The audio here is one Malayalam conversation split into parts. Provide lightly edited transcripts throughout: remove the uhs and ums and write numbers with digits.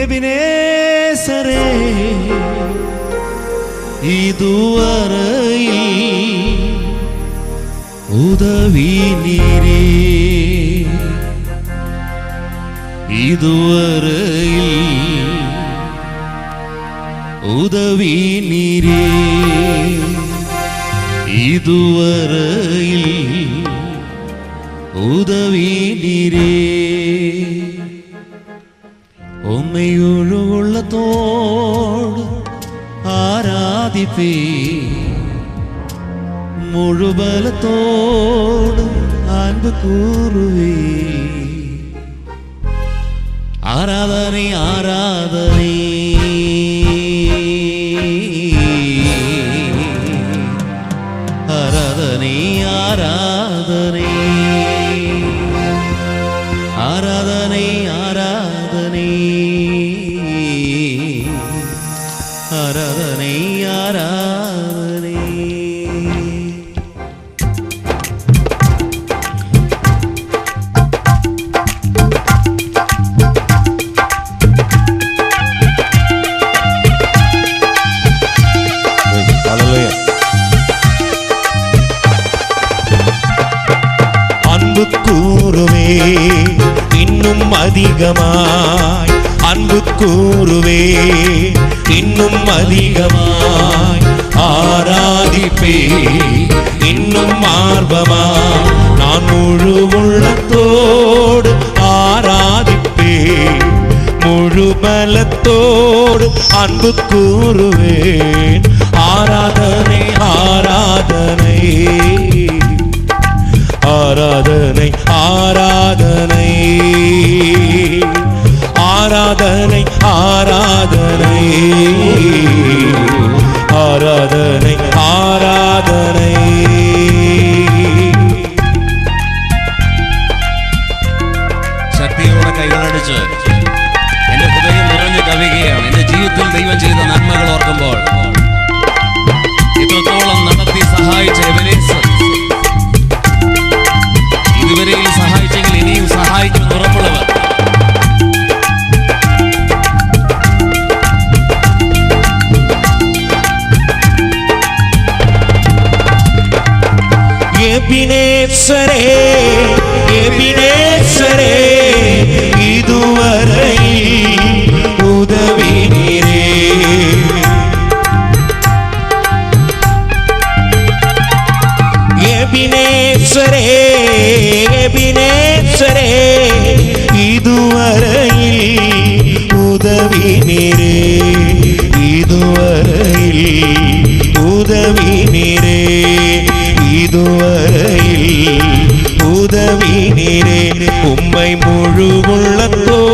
എബിനേസരേ ഇതുവരെയിൽ ഉദവി നീരേ, ഇതുവരെയിൽ ഉദവി നീരേ, ഇതുവരെയിൽ ഉദവി നീരേ. ഉമ്മയൊഴുകുള്ളത്തോട് ആരാധിപ്പേ, മുഴുബലത്തോട് അൻപ് കൂറുവേ. ആരാധനേ ആരാധനേ ആരാധനേ ആരാധനേ ആരാധനേ ആരാധനേ ആരാധനേ ആരാധനേ. அன்பு கூறுவே இன்னும் அதிகமாய், அன்பு கூறுவே இன்னும் அதிகமாய், ஆராதிப்பே இன்னும் ஆர்வமாய். நான் முழு உள்ளத்தோடு ஆராதிப்பே, முழு பலத்தோடு அன்பு கூறுவேன். ஆராதனை ஆராதனை ஆராதனை ஆராதனை ஆராதனை ஆராதனை ஆராதனை ஆராதனை. ശക്തിയോടെ കൈകളടിച്ച് എന്റെ ഹൃദയം നിറഞ്ഞു കവിയുകയാണ്. എന്റെ ജീവിതത്തിൽ ദൈവം ചെയ്ത നന്മകൾ ഓർക്കുമ്പോൾ, ഇത്രത്തോളം നടത്തി സഹായിച്ച എബനേസർ, ഇതുവരെയും സഹായിച്ചെങ്കിൽ ഇനിയും സഹായിക്കും ഉറപ്പുള്ളവർ. എബിനേസരേ എബിനേസരേ ഇതുവരെയിൽ ഉദവി നീരേ, എബിനേസരേ എബിനേസരേ ഇതുവരെയിൽ ഉദവി നീരേ, ഇതുവരെയിൽ ഉദവി നീരേ, ഇതുവരെയിൽ ഉദവി നീരേ. ഉമ്മൈ മുഴുവുള്ളത്തോട്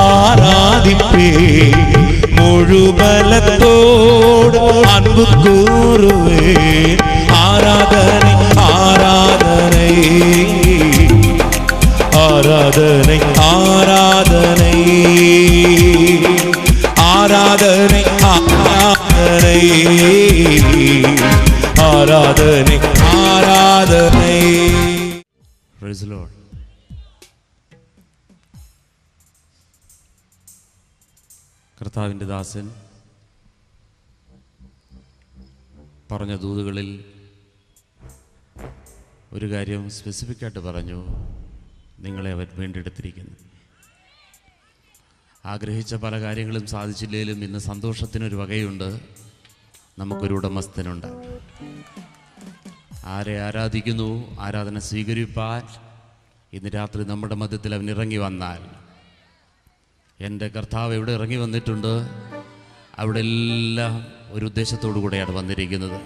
ആരാധിപ്പേ, മുഴുബലത്തോട് അൻപ് കൂറുവേ. ആരാധனை ആരാധனை ആരാധனை ആരാധனை ആരാധனை ആരാധனை ആരാധனை ആരാധனை. Praise the Lord. കർത്താവിൻ്റെ ദാസൻ പറഞ്ഞ ദൂതുകളിൽ ഒരു കാര്യം സ്പെസിഫിക്കായിട്ട് പറഞ്ഞു, നിങ്ങളെ അവൻ വീണ്ടെടുത്തിരിക്കുന്നു. ആഗ്രഹിച്ച പല കാര്യങ്ങളും സാധിച്ചില്ലെങ്കിലും ഇന്ന് സന്തോഷത്തിനൊരു വകയുണ്ട്, നമുക്കൊരു ഉടമസ്ഥനുണ്ട്. ആരെ ആരാധിക്കുന്നു, ആരാധന സ്വീകരിപ്പാൻ ഇന്ന് രാത്രി നമ്മുടെ മധ്യത്തിൽ അവൻ ഇറങ്ങി വന്നാൽ, എൻ്റെ കർത്താവ് എവിടെ ഇറങ്ങി വന്നിട്ടുണ്ട് അവിടെ എല്ലാം ഒരു ഉദ്ദേശത്തോടു കൂടെയാണ് വന്നിരിക്കുന്നത്.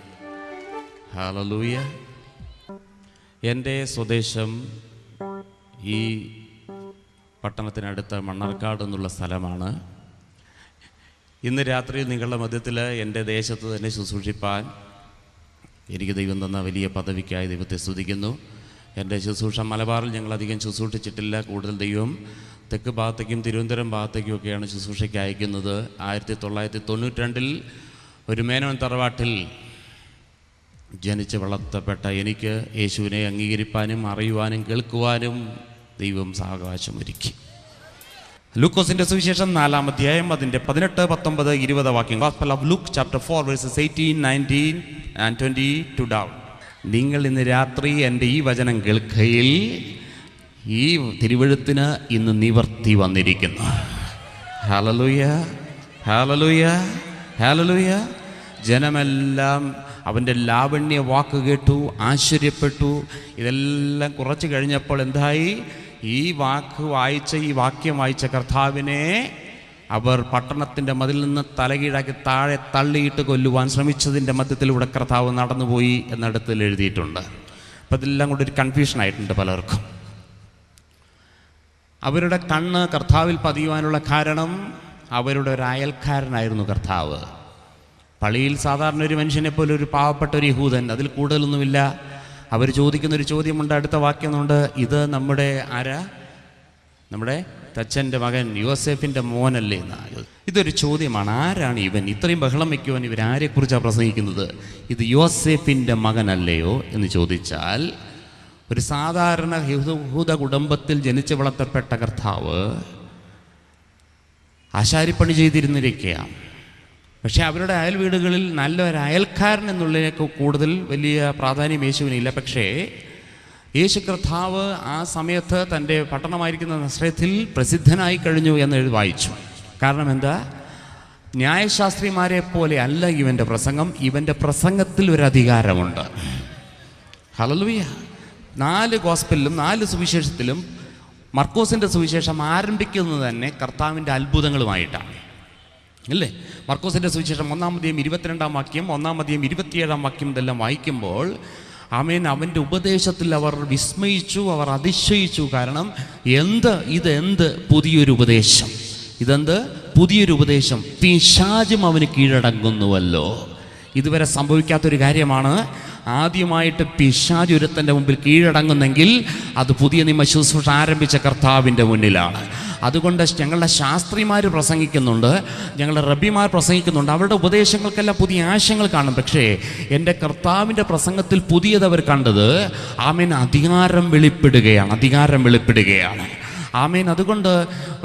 ഹല്ലേലൂയ. എൻ്റെ സ്വദേശം ഈ പട്ടണത്തിനടുത്ത മണ്ണാർക്കാട് എന്നുള്ള സ്ഥലമാണ്. ഇന്ന് രാത്രി നിങ്ങളുടെ മധ്യത്തിൽ എൻ്റെ ദേശത്ത് തന്നെ ശുശ്രൂഷിപ്പാൻ എനിക്ക് ദൈവം തന്ന വലിയ പദവിക്കായി ദൈവത്തെ സ്തുതിക്കുന്നു. എൻ്റെ ശുശ്രൂഷ മലബാറിൽ ഞങ്ങളധികം ശുശ്രൂഷിച്ചിട്ടില്ല. കൂടുതൽ ദൈവം തെക്ക് ഭാഗത്തേക്കും തിരുവനന്തപുരം ഭാഗത്തേക്കും ഒക്കെയാണ് ശുശ്രൂഷയ്ക്ക് അയക്കുന്നത്. 1992 ഒരു മേനോൻ തറവാട്ടിൽ ജനിച്ച് വളർത്തപ്പെട്ട എനിക്ക് യേശുവിനെ അംഗീകരിപ്പാനും അറിയുവാനും കേൾക്കുവാനും ദൈവം സാവകാശമൊരുക്കി. ലൂക്കോസിന്റെ സുവിശേഷം 4-ാം അധ്യായം അതിൻ്റെ 18, 19, 20 വാക്യം. Gospel of Luke chapter 4 verses 18, 19 and 22 down. നിങ്ങൾ ഇന്ന് രാത്രി എൻ്റെ ഈ വചനം കേൾക്കയിൽ ഈ തിരുവെഴുത്തിന് ഇന്ന് നിവർത്തി വന്നിരിക്കുന്നു. Hallelujah, hallelujah, hallelujah. ജനമെല്ലാം അവൻ്റെ ലാവണ്യ വാക്ക് കേട്ടു, ആശ്ചര്യപ്പെട്ടു. ഇതെല്ലാം കുറച്ച് കഴിഞ്ഞപ്പോൾ എന്തായി? ഈ വാക്യം വായിച്ച കർത്താവിനെ അവർ പട്ടണത്തിൻ്റെ മതിൽ നിന്ന് തലകീഴാക്കി താഴെ തള്ളിയിട്ട് കൊല്ലുവാൻ ശ്രമിച്ചതിൻ്റെ മധ്യത്തിലൂടെ കർത്താവ് നടന്നുപോയി എന്നിടത്തിൽ എഴുതിയിട്ടുണ്ട്. അപ്പം ഇതെല്ലാം കൂടെ ഒരു കൺഫ്യൂഷനായിട്ടുണ്ട് പലർക്കും. അവരുടെ കണ്ണ് കർത്താവിൽ പതിയുവാനുള്ള കാരണം അവരുടെ ഒരു അയൽക്കാരനായിരുന്നു കർത്താവ്. പള്ളിയിൽ സാധാരണ ഒരു മനുഷ്യനെ പോലെ ഒരു പാവപ്പെട്ട ഒരു യഹൂദൻ, അതിൽ കൂടുതലൊന്നുമില്ല. അവർ ചോദിക്കുന്നൊരു ചോദ്യമുണ്ട്, അടുത്ത വാക്യമുണ്ട്. ഇത് നമ്മുടെ ആരാ? നമ്മുടെ തച്ചൻ്റെ മകൻ യോസേഫിൻ്റെ മോനല്ലേ എന്നാണ്. ഇതൊരു ചോദ്യമാണ്. ആരാണ് ഇവൻ? ഇത്രയും ബഹളം വയ്ക്കുവാൻ ഇവരാരെക്കുറിച്ചാണ് പ്രസംഗിക്കുന്നത്? ഇത് യോസേഫിൻ്റെ മകനല്ലയോ എന്ന് ചോദിച്ചാൽ, ഒരു സാധാരണ യഹൂദ കുടുംബത്തിൽ ജനിച്ചു വളർത്തപ്പെട്ട കർത്താവ് ആശാരിപ്പണി ചെയ്തിരുന്നിരിക്കുകയാണ്. പക്ഷേ അവരുടെ അയൽ വീടുകളിൽ നല്ലൊരു അയൽക്കാരൻ എന്നുള്ളതിനൊക്കെ കൂടുതൽ വലിയ പ്രാധാന്യം യേശുവിനില്ല. പക്ഷേ യേശു കർത്താവ് ആ സമയത്ത് തൻ്റെ പട്ടണമായിരിക്കുന്ന നസ്രത്തിൽ പ്രസിദ്ധനായി കഴിഞ്ഞു എന്ന് വായിച്ചു. കാരണം എന്താ? ന്യായശാസ്ത്രിമാരെ പോലെ അല്ല ഇവൻ്റെ പ്രസംഗം. ഇവൻ്റെ പ്രസംഗത്തിൽ ഒരു അധികാരമുണ്ട്. ഹല്ലേലൂയ. 4 ഗോസ്പലിലും 4 സുവിശേഷത്തിലും മർക്കോസിൻ്റെ സുവിശേഷം ആരംഭിക്കുന്നത് തന്നെ കർത്താവിൻ്റെ അത്ഭുതങ്ങളുമായിട്ടാണ്, അല്ലേ? മർക്കോസിൻ്റെ സുവിശേഷം 1-ാം അധ്യായം 22-ാം വാക്യം, 1-ാം അധ്യായം 27-ാം വാക്യം ഇതെല്ലാം വായിക്കുമ്പോൾ അവൻ്റെ ഉപദേശത്തിൽ അവർ വിസ്മയിച്ചു, അവർ അതിശയിച്ചു. കാരണം ഇതെന്ത് പുതിയൊരു ഉപദേശം, ഇതെന്ത് പുതിയൊരു ഉപദേശം. പിശാചും അവന് കീഴടങ്ങുന്നുവല്ലോ. ഇതുവരെ സംഭവിക്കാത്തൊരു കാര്യമാണ്. ആദ്യമായിട്ട് പിശാച് ഒരുത്തൻ്റെ മുമ്പിൽ കീഴടങ്ങുന്നെങ്കിൽ അത് പുതിയ നിയമ ശുശ്രൂഷ ആരംഭിച്ച കർത്താവിൻ്റെ മുന്നിലാണ്. അതുകൊണ്ട് ഞങ്ങളുടെ ശാസ്ത്രിമാർ പ്രസംഗിക്കുന്നുണ്ട്, ഞങ്ങളുടെ റബ്ബിമാർ പ്രസംഗിക്കുന്നുണ്ട്. അവരുടെ ഉപദേശങ്ങൾക്കെല്ലാം പുതിയ ആശയങ്ങൾ കാണും. പക്ഷേ എൻ്റെ കർത്താവിൻ്റെ പ്രസംഗത്തിൽ പുതിയതവർ കണ്ടത് അധികാരം വെളിപ്പെടുകയാണ്. ആമേൻ. അതുകൊണ്ട്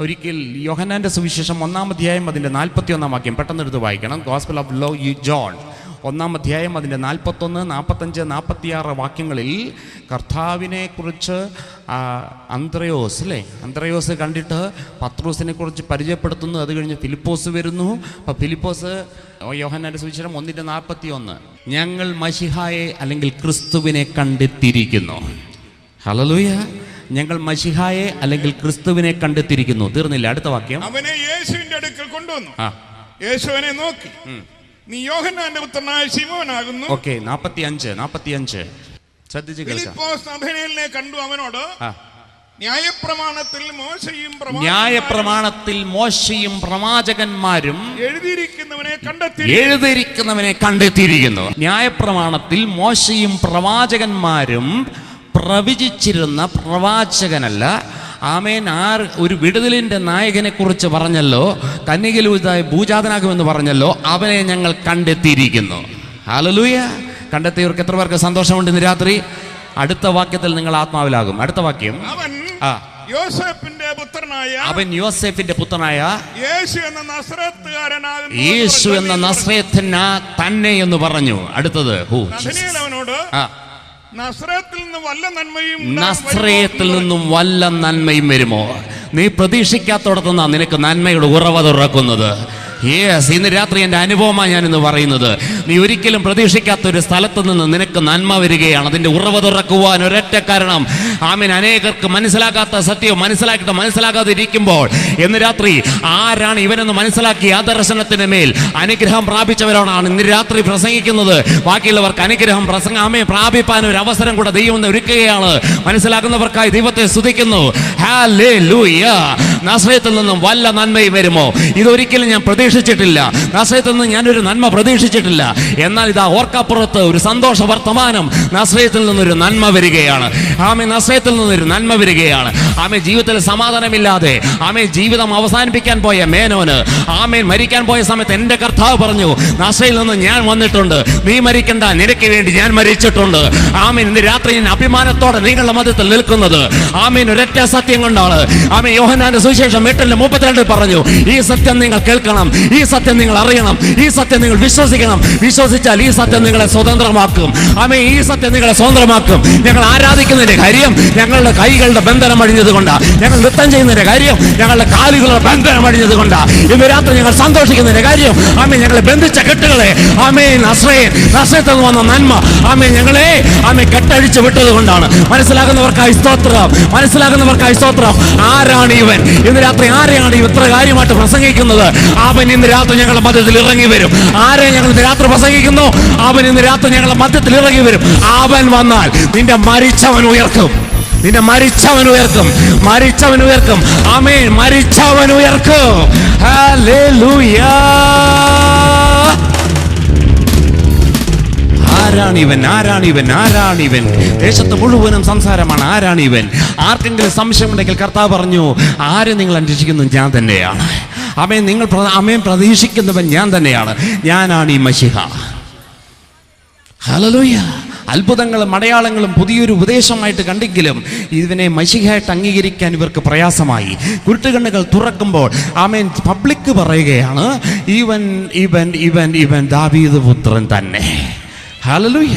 ഒരിക്കൽ യോഹന്നാൻ്റെ സുവിശേഷം 1-ാം അധ്യായം അതിൻ്റെ 41-ാം വാക്യം പെട്ടെന്നെടുത്ത് വായിക്കണം. ഗോസ്പൽ ഓഫ് ജോൺ 1-ാം അധ്യായം അതിൻ്റെ 41, 45, 46 വാക്യങ്ങളിൽ കർത്താവിനെ കുറിച്ച് അന്ത്രയോസ് കണ്ടിട്ട് പത്രോസിനെ കുറിച്ച് പരിചയപ്പെടുത്തുന്നു. അത് കഴിഞ്ഞ് ഫിലിപ്പോസ് വരുന്നു. അപ്പോൾ ഫിലിപ്പോസ് യോഹന്നാൻ്റെ സുവിശേഷം 1:41 ഞങ്ങൾ മശിഹായെ അല്ലെങ്കിൽ ക്രിസ്തുവിനെ കണ്ടെത്തിയിരിക്കുന്നു. ഹല്ലേലൂയ. ഞങ്ങൾ മശിഹായെ അല്ലെങ്കിൽ ക്രിസ്തുവിനെ കണ്ടെത്തിയിരിക്കുന്നു. തീർന്നില്ല, അടുത്ത വാക്യം. അവനെ യേശുവിന്റെ അടുക്കൽ കൊണ്ടുവന്നു. യേശു അവനെ നോക്കി, നീ യോഹന്നാന്റെ പുത്രനായ ശിമോനാകുന്നു. ഓക്കേ, 45 ശ്രദ്ധിച്ച് കേൾക്കാം. ഫിലിപ്പോസ് നഥനയേലിനെ കണ്ടു അവനോട്, ന്യായപ്രമാണത്തിൽ മോശയും പ്രവാചകന്മാരും എഴുതിയിരിക്കുന്നവനെ കണ്ടെത്തിയിരിക്കുന്നു. ന്യായപ്രമാണത്തിൽ മോശയും പ്രവാചകന്മാരും പ്രവചിച്ചിരുന്ന പ്രവാചകനല്ല. ആമേൻ. ഒരു വിടുതലിൻ്റെ നായകനെ കുറിച്ച് പറഞ്ഞല്ലോ, കന്യകയിലൂതായി ഭൂജാതനാകുമെന്ന് പറഞ്ഞല്ലോ, അവനെ ഞങ്ങൾ കണ്ടെത്തിയിരിക്കുന്നു. ഹല്ലേലൂയ. കണ്ടെത്തിയവർക്ക് എത്ര പേർക്ക് സന്തോഷമുണ്ട് ഇന്ന് രാത്രി? അടുത്ത വാക്യത്തിൽ നിങ്ങൾ ആത്മാവിലാകും. അടുത്ത വാക്യം. അവൻ യോസേഫിന്റെ പുത്രനായ യേശു എന്ന നസ്രയത്തിന് തന്നെ എന്ന് പറഞ്ഞു. അടുത്തത് നസ്രയത്തിൽ നിന്നും വല്ല നന്മയും വരുമോ? നീ പ്രതീക്ഷിക്കാത്തോടത്തുനിന്നാ നിനക്ക് നന്മയുടെ ഉറവ തുറക്കുന്നത്. ഇന്ന് രാത്രി എൻ്റെ അനുഭവമാണ് ഞാനിന്ന് പറയുന്നത്. നീ ഒരിക്കലും പ്രതീക്ഷിക്കാത്തൊരു സ്ഥലത്ത് നിന്ന് നിനക്ക് നന്മ വരികയാണ്. അതിൻ്റെ ഉറവ തുറക്കുവാൻ ഒരൊറ്റ കാരണം, ആമേൻ, അനേകർക്ക് മനസ്സിലാക്കാത്ത സത്യം മനസ്സിലാക്കാതെ ഇരിക്കുമ്പോൾ ഇന്ന് രാത്രി ആരാണ് ഇവനെന്ന് മനസ്സിലാക്കി ആ ദർശനത്തിന് മേൽ അനുഗ്രഹം പ്രാപിച്ചവരാണ് ഇന്ന് രാത്രി പ്രസംഗിക്കുന്നത്. ബാക്കിയുള്ളവർക്ക് അനുഗ്രഹം പ്രാപിപ്പാൻ ഒരു അവസരം കൂടെ ദൈവം ഒരുക്കുകയാണ്. മനസ്സിലാക്കുന്നവർക്കായി ദൈവത്തെ സ്തുതിക്കുന്നു. ഹല്ലേലൂയ. നസ്രയത്തിൽ നിന്നും വല്ല നന്മയും വരുമോ? ഇതൊരിക്കലും ഞാൻ പ്രതീക്ഷിച്ചിട്ടില്ല, നസ്രയത്തിൽ നിന്ന് ഞാനൊരു നന്മ പ്രതീക്ഷിച്ചിട്ടില്ല. എന്നാൽ ഇതാ ഓർക്കപ്പുറത്ത് ഒരു സന്തോഷ വർത്തമാനം, നസ്രയത്തിൽ നിന്നൊരു നന്മ വരികയാണ്. ആമേ, നസ്രയത്തിൽ നിന്നൊരു നന്മ വരികയാണ്. ആമേ, ജീവിതത്തിൽ സമാധാനമില്ലാതെ ആമേ ജീവിതം അവസാനിപ്പിക്കാൻ പോയ മേനോന് ആമേൻ മരിക്കാൻ പോയ സമയത്ത് എൻ്റെ കർത്താവ് പറഞ്ഞു, നസ്രയിൽ നിന്ന് ഞാൻ വന്നിട്ടുണ്ട്, നീ മരിക്കണ്ട, നിനക്ക് വേണ്ടി ഞാൻ മരിച്ചിട്ടുണ്ട്. ആമേൻ, ഇന്ന് രാത്രി ഞാൻ അഭിമാനത്തോടെ നിങ്ങളുടെ മധ്യത്തിൽ നിൽക്കുന്നത് ആമേൻ ഒരൊറ്റ സത്യം കൊണ്ടാണ്. ആമേൻ, യോഹന്നാന്റെ സുവിശേഷം 8:32 പറഞ്ഞു, ഈ സത്യം നിങ്ങൾ കേൾക്കണം, ഈ സത്യം നിങ്ങൾ അറിയണം, ഈ സത്യം നിങ്ങൾ വിശ്വസിക്കണം. വിശ്വസിച്ചാൽ ഈ സത്യം നിങ്ങളെ സ്വതന്ത്രമാക്കും. ആമേൻ, ഈ സത്യം നിങ്ങളെ സ്വതന്ത്രമാക്കും. ഞങ്ങൾ ആരാധിക്കുന്നതിന്റെ കാര്യം ഞങ്ങളുടെ കൈകളുടെ ബന്ധനം അഴിഞ്ഞത് കൊണ്ടാണ്. ഞങ്ങൾ നൃത്തം ചെയ്യുന്നതിന്റെ കാര്യം ഞങ്ങളുടെ കാലുകളുടെ ബന്ധനം അഴിഞ്ഞത് കൊണ്ടാണ്. ഇന്ന് രാത്രി ഞങ്ങൾ സന്തോഷിക്കുന്നതിന്റെ കാര്യം ആമേൻ ഞങ്ങളെ ബന്ധിച്ച കെട്ടുകളെ ആമേൻ നസ്രയത്തിൽ നിന്ന് വന്ന നന്മ ആമേൻ ഞങ്ങളെ ആമേൻ കെട്ടഴിച്ച് വിട്ടത് കൊണ്ടാണ്. മനസ്സിലാകുന്നവർക്കായി സ്തോത്രം, മനസ്സിലാകുന്നവർക്കായി സ്തോത്രം. ആരാണ് ഇവൻ? ഇന്ന് രാത്രി ആരെയാണ് ഇത്ര കാര്യമായിട്ട് പ്രസംഗിക്കുന്നത്? അവൻ ഇന്ന് രാത്രി ഞങ്ങളുടെ മധ്യത്തിൽ ഇറങ്ങി വരും. ആരെ ഞങ്ങൾ ഇന്ന് രാത്രി പ്രസംഗിക്കുന്നു? അവൻ ഇന്ന് രാത്രി ഞങ്ങളുടെ മധ്യത്തിൽ ഇറങ്ങി വരും. അവൻ വന്നാൽ നിന്റെ മരിച്ചവൻ ഉയർക്കും, നിന്റെ മരിച്ചവൻ ഉയർക്കും, മരിച്ചവൻ ഉയർക്കും. ആമേൻ, മരിച്ചവൻ ഉയർക്കും. ഹല്ലേലൂയ. ആരാണിവൻ? ആരാണിവൻ? ആരാണിവൻ? ദേശത്ത് മുഴുവനും സംസാരമാണ്. ആരാണിവൻ? ആർക്കെങ്കിലും സംശയമുണ്ടെങ്കിൽ കർത്താവ് പറഞ്ഞു, ആരെ നിങ്ങൾ അന്വേഷിക്കുന്നു? ഞാൻ തന്നെയാണ്. ആമേൻ, നിങ്ങൾ ആമേൻ പ്രതീക്ഷിക്കുന്നവൻ ഞാൻ തന്നെയാണ്. ഞാനാണ് ഈ മശിഹ. ഹല്ലേലൂയ. അത്ഭുതങ്ങളും അടയാളങ്ങളും പുതിയൊരു ഉപദേശമായിട്ട് കണ്ടെങ്കിലും ഇതിനെ മശിഹയായിട്ട് അംഗീകരിക്കാൻ ഇവർക്ക് പ്രയാസമായി. കുരുട്ടുകണ്ണുകൾ തുറക്കുമ്പോൾ ആമേൻ പബ്ലിക് പറയുകയാണ്, ഇവൻ ഇവൻ ഇവൻ ഇവൻ ദാവീദ് പുത്രൻ തന്നെ. ഹല്ലേലൂയ.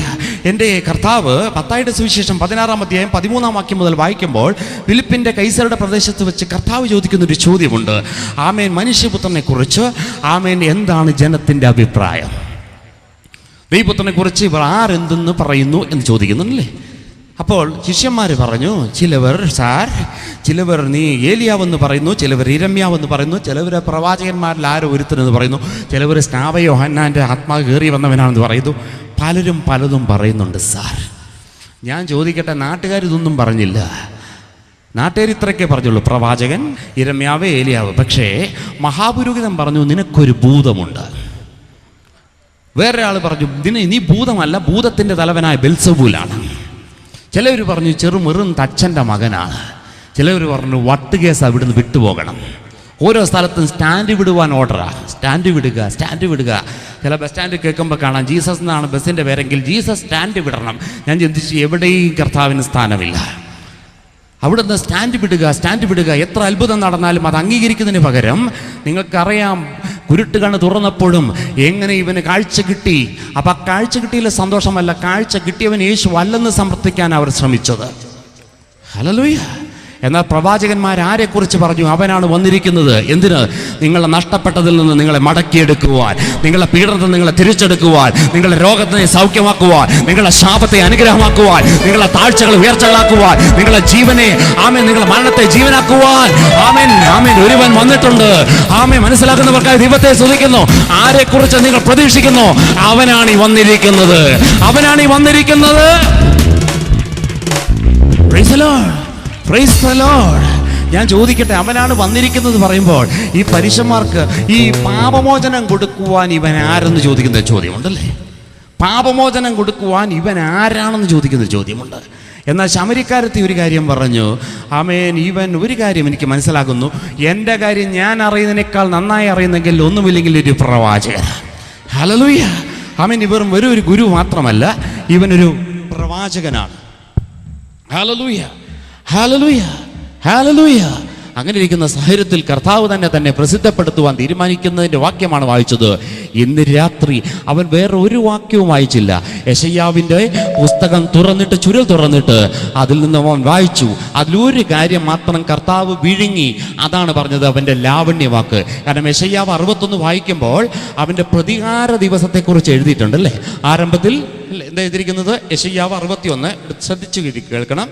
എൻ്റെ കർത്താവ് മത്തായിയുടെ സുവിശേഷം 16:13 മുതൽ വായിക്കുമ്പോൾ ഫിലിപ്പിൻ്റെ കൈസരുടെ പ്രദേശത്ത് വെച്ച് കർത്താവ് ചോദിക്കുന്നൊരു ചോദ്യമുണ്ട്. ആമേൻ, മനുഷ്യപുത്രനെ കുറിച്ച് ആമേൻ എന്താണ് ജനത്തിൻ്റെ അഭിപ്രായം? ദൈവപുത്രനെ കുറിച്ച് ഇവർ ആരെന്തെന്ന് പറയുന്നു എന്ന് ചോദിക്കുന്നുണ്ടല്ലേ. അപ്പോൾ ശിഷ്യന്മാർ പറഞ്ഞു, ചിലവർ നീ ഏലിയാവെന്ന് പറയുന്നു, ചിലവർ ഇരമ്യാവെന്ന് പറയുന്നു, ചിലവർ പ്രവാചകന്മാരിൽ ആരോ ഒരുത്തനെന്ന് പറയുന്നു, ചിലവർ സ്നാപക യോഹന്നാൻ്റെ ആത്മാവ് കയറി വന്നവനാണെന്ന് പറയുന്നു. പലരും പലതും പറയുന്നുണ്ട് സാർ. ഞാൻ ചോദിക്കട്ടെ, നാട്ടുകാർ ഇതൊന്നും പറഞ്ഞില്ല. നാട്ടുകാർ ഇത്രയൊക്കെ പറഞ്ഞുള്ളൂ, പ്രവാചകൻ, ഇരമ്യാവ്, ഏലിയാവ്. പക്ഷേ മഹാപുരോഹിതൻ പറഞ്ഞു, നിനക്കൊരു ഭൂതമുണ്ട്. വേറെ ആൾ പറഞ്ഞു, നീ ഭൂതമല്ല, ഭൂതത്തിൻ്റെ തലവനായ ബെൽസബൂലാണ്. ചിലവർ പറഞ്ഞു ചെറുമെറും തച്ചൻ്റെ മകനാണ്. ചിലവർ പറഞ്ഞു വട്ടുകേസ് അവിടുന്ന് വിട്ടുപോകണം. ഓരോ സ്ഥലത്തും സ്റ്റാൻഡ് വിടുവാൻ ഓർഡറാണ്. സ്റ്റാൻഡ് വിടുക. ചില ബസ് സ്റ്റാൻഡ് കേൾക്കുമ്പോൾ കാണാം ജീസസ് എന്നാണ് ബസ്സിൻ്റെ പേരെങ്കിൽ ജീസസ് സ്റ്റാൻഡ് വിടണം. ഞാൻ ചിന്തിച്ചു, എവിടെയും കർത്താവിന് സ്ഥാനമില്ല. അവിടുന്ന് സ്റ്റാൻഡ് വിടുക. എത്ര അത്ഭുതം നടന്നാലും അത് അംഗീകരിക്കുന്നതിന് പകരം നിങ്ങൾക്കറിയാം, കുരുട്ട് കണ്ണ് തുറന്നപ്പോഴും എങ്ങനെ ഇവന് കാഴ്ച കിട്ടി. അപ്പം ആ കാഴ്ച കിട്ടിയില്ല സന്തോഷമല്ല, കാഴ്ച കിട്ടിയവൻ യേശു അല്ലെന്ന് സമർത്ഥിക്കാൻ അവർ ശ്രമിച്ചത്. ഹല്ലേലൂയ. എന്നാൽ പ്രവാചകന്മാർ ആരെക്കുറിച്ച് പറഞ്ഞു? അവനാണ് വന്നിരിക്കുന്നത്. എന്തിന്? നിങ്ങളെ നഷ്ടപ്പെട്ടതിൽ നിന്ന് നിങ്ങളെ മടക്കിയെടുക്കുവാൻ, നിങ്ങളുടെ പീഡനത്തിൽ നിങ്ങളെ തിരിച്ചെടുക്കുവാൻ, നിങ്ങളുടെ രോഗത്തിനെ സൗഖ്യമാക്കുവാൻ, നിങ്ങളുടെ ശാപത്തെ അനുഗ്രഹമാക്കുവാൻ, നിങ്ങളുടെ താഴ്ചകൾ ഉയർച്ചകളാക്കുവാൻ, നിങ്ങളുടെ ജീവനെ ആമേൻ, നിങ്ങളുടെ മരണത്തെ ജീവനാക്കുവാൻ ആമേൻ ആമേൻ ഒരുവൻ വന്നിട്ടുണ്ട്. ആമേൻ. മനസ്സിലാക്കുന്നവർക്കായി ദൈവത്തെ സ്തുതിക്കുന്നു. ആരെക്കുറിച്ച് നിങ്ങൾ പ്രതീക്ഷിക്കുന്നു? അവനാണ് ഈ വന്നിരിക്കുന്നത്. അവനാണ് ഈ വന്നിരിക്കുന്നത്. Price the Lord. Praise the Lord. ഞാൻ ചോദിക്കട്ടെ, അവനാണ് വന്നിരിക്കുന്നത് പറയുമ്പോൾ ഈ പരീശന്മാർക്ക് ഈ പാപമോചനം കൊടുക്കുവാൻ ഇവൻ ആരെന്ന് ചോദിക്കുന്ന ചോദ്യമുണ്ടല്ലേ. പാപമോചനം കൊടുക്കുവാൻ ഇവൻ ആരാണെന്ന് ചോദിക്കുന്ന ചോദ്യമുണ്ട്. എന്നാൽ ശമരിക്കാരത്തി ഒരു കാര്യം പറഞ്ഞു, ആമേൻ, ഇവൻ ഒരു കാര്യം എനിക്ക് മനസ്സിലാകുന്നു, എൻ്റെ കാര്യം ഞാൻ അറിയുന്നതിനേക്കാൾ നന്നായി അറിയുന്നെങ്കിൽ ഒന്നുമില്ലെങ്കിൽ ഒരു പ്രവാചകൻ. ഹല്ലേലൂയ. ആമേൻ. ഇവർ ഒരു ഗുരു മാത്രമല്ല, ഇവനൊരു പ്രവാചകനാണ്. ഹല്ലേലൂയ. ഹല്ലേലൂയ. ഹല്ലേലൂയ. അങ്ങനെ ഇരിക്കുന്ന സാഹചര്യത്തിൽ കർത്താവ് തന്നെ പ്രസിദ്ധപ്പെടുത്തുവാൻ തീരുമാനിക്കുന്നതിൻ്റെ വാക്യമാണ് വായിച്ചത്. ഇന്ന് രാത്രി അവൻ വേറെ ഒരു വാക്യവും വായിച്ചില്ല. യെശയ്യാവിൻ്റെ പുസ്തകം തുറന്നിട്ട്, ചുരുൾ തുറന്നിട്ട് അതിൽ നിന്ന് അവൻ വായിച്ചു. അതിലൊരു കാര്യം മാത്രം കർത്താവ് വിഴുങ്ങി. അതാണ് പറഞ്ഞത് അവൻ്റെ ലാവണ്യവാക്ക്. കാരണം യെശയ്യാവ് 61 വായിക്കുമ്പോൾ അവൻ്റെ പ്രതികാര ദിവസത്തെക്കുറിച്ച് എഴുതിയിട്ടുണ്ടല്ലേ. ആരംഭത്തിൽ എന്താ എഴുതിയിരിക്കുന്നത്? യെശയ്യാവ് 61 ശ്രദ്ധിച്ചു കേൾക്കണം.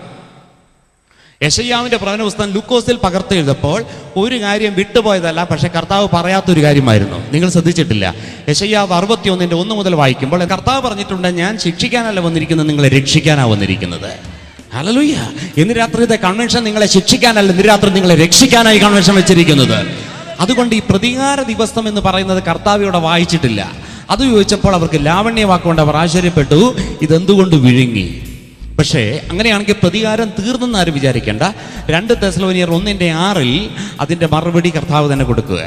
യെശയ്യാവിൻ്റെ പ്രവചന പുസ്തകം ലൂക്കോസിൽ പകർത്തി എഴുതപ്പോൾ ഒരു കാര്യം വിട്ടുപോയതല്ല, പക്ഷെ കർത്താവ് പറയാത്തൊരു കാര്യമായിരുന്നു. നിങ്ങൾ ശ്രദ്ധിച്ചിട്ടില്ല? യെശയ്യാവ് 61 1 മുതൽ വായിക്കുമ്പോൾ കർത്താവ് പറഞ്ഞിട്ടുണ്ട്, ഞാൻ ശിക്ഷിക്കാനല്ല വന്നിരിക്കുന്നത്, നിങ്ങളെ രക്ഷിക്കാനാണ് വന്നിരിക്കുന്നത്. ഹല്ലേലൂയ. ഇന്ന് രാത്രിത്തെ കൺവെൻഷൻ നിങ്ങളെ ശിക്ഷിക്കാനല്ല, ഇന്ന് രാത്രി നിങ്ങളെ രക്ഷിക്കാനായി കൺവെൻഷൻ വെച്ചിരിക്കുന്നത്. അതുകൊണ്ട് ഈ പ്രതികാര ദിവസം എന്ന് പറയുന്നത് കർത്താവ് ഇവിടെ വായിച്ചിട്ടില്ല. അത് ചോദിച്ചപ്പോൾ അവർക്ക് ലാവണ്യ വാക്കുകൊണ്ട് അവർ ആശ്ചര്യപ്പെട്ടു, ഇതെന്തുകൊണ്ട് വിഴുങ്ങി. പക്ഷേ അങ്ങനെയാണെങ്കിൽ പ്രതികാരം തീർന്നെന്ന് ആരും വിചാരിക്കേണ്ട. 2 തെസ്സലോനിയർ 1:6 അതിന്റെ മറുപടി കർത്താവ് തന്നെ കൊടുക്കുക.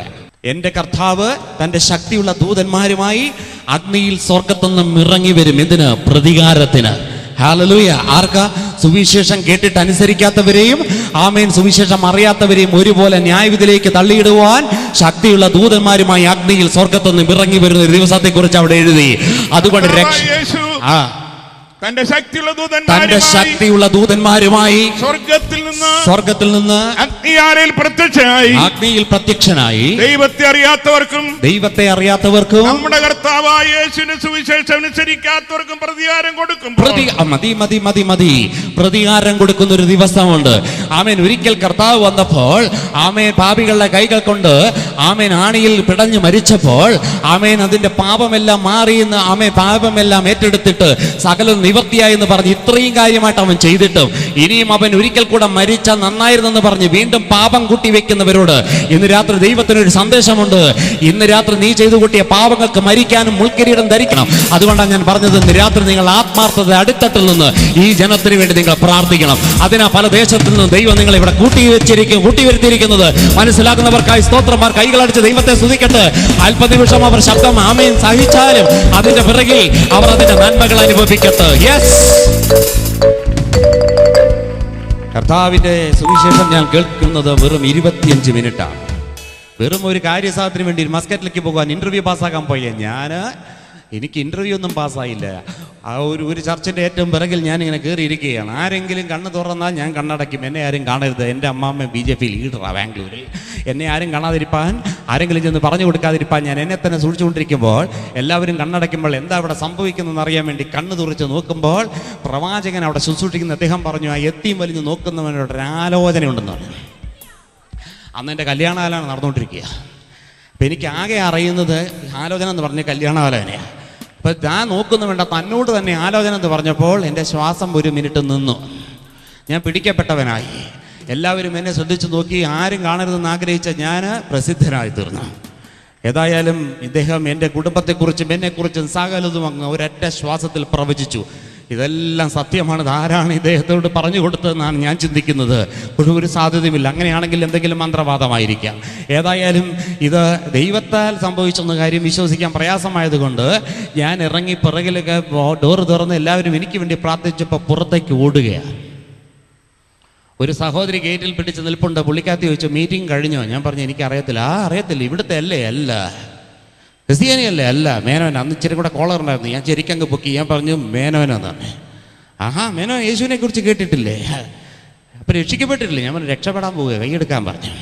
എന്റെ കർത്താവ് തന്റെ ശക്തിയുള്ള ദൂതന്മാരുമായി അഗ്നിയിൽ സ്വർഗത്തുനിന്നും ഇറങ്ങി വരും. എന്തിന്? പ്രതികാരത്തിന്. ഹല്ലേലൂയ. ആർക്കാ? സുവിശേഷം കേട്ടിട്ട് അനുസരിക്കാത്തവരെയും ആമേൻ സുവിശേഷം അറിയാത്തവരെയും ഒരുപോലെ ന്യായവിധിയിലേക്ക് തള്ളിയിടുവാൻ ശക്തിയുള്ള ദൂതന്മാരുമായി അഗ്നിയിൽ സ്വർഗത്തുനിന്നും ഇറങ്ങി വരുന്ന ഒരു ദിവസത്തെ കുറിച്ച് അവിടെ എഴുതി. അതുകൊണ്ട് തന്റെ ശക്തിയുള്ള ദൂതന്മാരുമായി സ്വർഗത്തിൽ നിന്ന് അഗ്നിയിൽ പ്രത്യക്ഷനായി ദൈവത്തെ അറിയാത്തവർക്കും നമ്മുടെ കർത്താവായ യേശുവിന്റെ സുവിശേഷം അനുസരിക്കാത്തവർക്കും പ്രതികാരം കൊടുക്കും. പ്രതികാരം കൊടുക്കുന്ന ഒരു ദിവസമുണ്ട്. ആമേൻ. ഒരിക്കൽ കർത്താവ് വന്നപ്പോൾ ആമേൻ പാപികളുടെ കൈകൾ കൊണ്ട് ആമേൻ ആണിയിൽ പിടഞ്ഞു മരിച്ചപ്പോൾ ആമേൻ അതിന്റെ പാപമെല്ലാം മാറിയെന്ന് ആമേൻ പാപമെല്ലാം ഏറ്റെടുത്തിട്ട് സകല നിവർത്തിയായി എന്ന് പറഞ്ഞ് ഇത്രയും കാര്യമായിട്ട് അവൻ ചെയ്തിട്ടും ഇനിയും അവൻ ഒരിക്കൽ കൂടെ മരിച്ചാൽ നന്നായിരുന്നെന്ന് പറഞ്ഞ് വീണ്ടും പാപം കൂട്ടി വെക്കുന്നവരോട് ഇന്ന് രാത്രി ദൈവത്തിനൊരു സന്ദേശമുണ്ട്. ഇന്ന് രാത്രി നീ ചെയ്തു കൂട്ടിയ പാപങ്ങൾക്ക് മരിക്കാനും മുൾക്കിരീടം ധരിക്കണം. അതുകൊണ്ടാണ് ഞാൻ പറഞ്ഞത്, ഇന്ന് രാത്രി നിങ്ങൾ ആത്മാർത്ഥത അടിത്തട്ടിൽ നിന്ന് ഈ ജനത്തിന് വേണ്ടി നിങ്ങൾ പ്രാർത്ഥിക്കണം. അതിനാ പല ദേശത്തു നിന്നും ദൈവം നിങ്ങളെ ഇവിടെ കൂട്ടിവരുത്തിയിരിക്കുന്നത്. മനസ്സിലാക്കുന്നവർക്കായി സ്തോത്രമാർ കൈകളടിച്ച് ദൈവത്തെ സ്തുതിക്കട്ടെ. അല്പനിമിഷം അവർ ശബ്ദം ആമേൻ സഹിച്ചാലും അതിന്റെ പിറകിൽ അവർ അതിന്റെ നന്മകൾ അനുഭവിക്കട്ടെ. യെസ്, കർത്താവിന്റെ സുവിശേഷം ഞാൻ കേൾക്കുന്നത് വെറും 25 മിനിറ്റാണ്. വെറും ഒരു കാര്യസാധനത്തിന് വേണ്ടി മസ്കറ്റിലേക്ക് പോകാൻ ഇന്റർവ്യൂ പാസ്സാക്കാൻ പോയ എനിക്ക് ഇന്റർവ്യൂ ഒന്നും പാസ്സായില്ല. ആ ഒരു ചർച്ചിന്റെ ഏറ്റവും പിറകിൽ ഞാൻ ഇങ്ങനെ കയറിയിരിക്കുകയാണ്. ആരെങ്കിലും കണ്ണ് തുറന്നാൽ ഞാൻ കണ്ണടയ്ക്കും. എന്നെ ആരും കാണരുത്. എൻ്റെ അമ്മാമ്മ BJP ലീഡറാണ് ബാംഗ്ലൂരിൽ. എന്നെ ആരും കാണാതിരിപ്പാൻ, ആരെങ്കിലും ചെന്ന് പറഞ്ഞു കൊടുക്കാതിരിപ്പാൻ ഞാൻ എന്നെ തന്നെ സൂക്ഷിച്ചുകൊണ്ടിരിക്കുമ്പോൾ എല്ലാവരും കണ്ണടയ്ക്കുമ്പോൾ എന്താ അവിടെ സംഭവിക്കുന്നതെന്ന് അറിയാൻ വേണ്ടി കണ്ണ് തുറച്ച് നോക്കുമ്പോൾ പ്രവാചകൻ അവിടെ ശുശ്രൂഷിക്കുന്ന അദ്ദേഹം പറഞ്ഞു, ആ എത്തിയും വലിഞ്ഞ് നോക്കുന്നവനോട് ഒരു ആലോചന ഉണ്ടെന്ന് പറഞ്ഞു. അന്ന് എൻ്റെ കല്യാണകാലമാണ് നടന്നുകൊണ്ടിരിക്കുക. അപ്പം എനിക്ക് ആകെ അറിയുന്നത് ആലോചന എന്ന് പറഞ്ഞ കല്യാണകാലനെയാണ്. അപ്പം ഞാൻ നോക്കുന്നു വേണ്ട, തന്നോട് തന്നെ ആലോചന എന്ന് പറഞ്ഞപ്പോൾ എൻ്റെ ശ്വാസം 1 മിനിറ്റ് നിന്നു. ഞാൻ പിടിക്കപ്പെട്ടവനായി. എല്ലാവരും എന്നെ ശ്രദ്ധിച്ചു നോക്കി. ആരും കാണരുതെന്ന് ആഗ്രഹിച്ച ഞാൻ പ്രസിദ്ധനായി തീർന്നു. ഏതായാലും ഇദ്ദേഹം എൻ്റെ കുടുംബത്തെക്കുറിച്ചും എന്നെക്കുറിച്ചും സകലതും അങ്ങ് ഒരൊറ്റ ശ്വാസത്തിൽ പ്രവചിച്ചു. ഇതെല്ലാം സത്യമാണ്. ആരാണ് ഇദ്ദേഹത്തോട് പറഞ്ഞു കൊടുത്തതെന്നാണ് ഞാൻ ചിന്തിക്കുന്നത്. ഒരു സാധ്യതയുമില്ല. അങ്ങനെയാണെങ്കിൽ എന്തെങ്കിലും മന്ത്രവാദമായിരിക്കാം. ഏതായാലും ഇത് ദൈവത്താൽ സംഭവിച്ചെന്ന കാര്യം വിശ്വസിക്കാൻ പ്രയാസമായതുകൊണ്ട് ഞാൻ ഇറങ്ങി പിറകിലൊക്കെ ഡോറ് തുറന്ന് എല്ലാവരും എനിക്ക് വേണ്ടി പ്രാർത്ഥിച്ചപ്പോൾ പുറത്തേക്ക് ഓടുകയാണ്. ഒരു സഹോദരി ഗേറ്റിൽ പിടിച്ച് നിൽപ്പുണ്ട്. പുള്ളിക്കകത്ത് ചോദിച്ചു, മീറ്റിംഗ് കഴിഞ്ഞോ? ഞാൻ പറഞ്ഞു, എനിക്കറിയത്തില്ല. അറിയത്തില്ല, ഇവിടുത്തെ അല്ല ക്രിസ്ത്യാനിയല്ലേ? അല്ല, മേനോൻ. അന്ന് ഇച്ചിരി കൂടെ കോളർ ഉണ്ടായിരുന്നു. ഞാൻ ശരിക്കങ്ങ് പൊക്കി. ഞാൻ പറഞ്ഞു, മേനോനെന്നാണ്. ആഹാ, മേനോൻ യേശുവിനെ കുറിച്ച് കേട്ടിട്ടില്ലേ? അപ്പം രക്ഷിക്കപ്പെട്ടിട്ടില്ലേ? ഞാൻ പറഞ്ഞു, രക്ഷപ്പെടാൻ പോവുക, കൈയെടുക്കാൻ പറഞ്ഞു.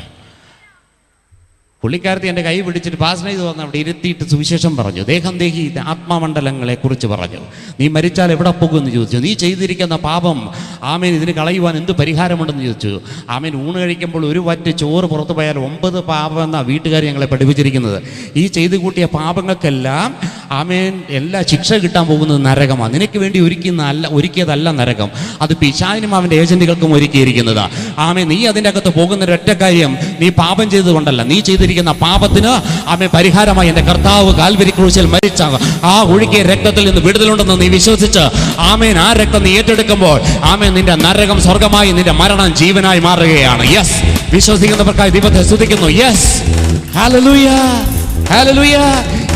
പുള്ളിക്കാരത്തി എൻ്റെ കൈ പിടിച്ചിട്ട് പാസനൈസ് വന്ന് അവിടെ ഇരുത്തിയിട്ട് സുവിശേഷം പറഞ്ഞു. ദേഹി ആത്മാമണ്ഡലങ്ങളെ കുറിച്ച് പറഞ്ഞു. നീ മരിച്ചാൽ എവിടെ പോകുമെന്ന് ചോദിച്ചു. നീ ചെയ്തിരിക്കുന്ന പാപം ആമേൻ ഇതിന് കളയുവാൻ എന്ത് പരിഹാരമുണ്ടെന്ന് ചോദിച്ചു. ആമേൻ ഊണ് കഴിക്കുമ്പോൾ ഒരു വറ്റ് ചോറ് പുറത്തു പോയാൽ 9 പാപം എന്നാണ് വീട്ടുകാർ ഞങ്ങളെ പഠിപ്പിച്ചിരിക്കുന്നത്. ഈ ചെയ്തു കൂട്ടിയ പാപങ്ങൾക്കെല്ലാം ആമേൻ എല്ലാ ശിക്ഷ കിട്ടാൻ പോകുന്നത് നരകമാണ്. നിനക്ക് വേണ്ടി ഒരുക്കിയതല്ല നരകം. അത് പിശാചിനും അവൻ്റെ ഏജന്റുകൾക്കും ഒരുക്കിയിരിക്കുന്നതാണ്. ആമേൻ, നീ അതിൻ്റെ അകത്ത് പോകുന്ന ഒരൊറ്റ കാര്യം, നീ പാപം ചെയ്തുകൊണ്ടല്ല, നീ ചെയ്തിരിക്കുന്ന പാപത്തിന് ആമേൻ പരിഹാരമായി എൻ്റെ കർത്താവ് കാൽവരി ക്രൂശിൽ മരിച്ച ആ ഒഴുകിയ രക്തത്തിൽ നിന്ന് വിടുതലുണ്ടെന്ന് നീ വിശ്വസിച്ച് ആമേൻ ആ രക്തം നീ ഏറ്റെടുക്കുമ്പോൾ ആമേൻ നിന്റെ നരകം സ്വർഗമായി, നിന്റെ മരണം ജീവനായി മാറുകയാണ്. യെസ്, വിശ്വസിക്കുന്നവർക്കായി ദൈവത്തെ സ്തുതിക്കുന്നു. Yes, hallelujah, hallelujah.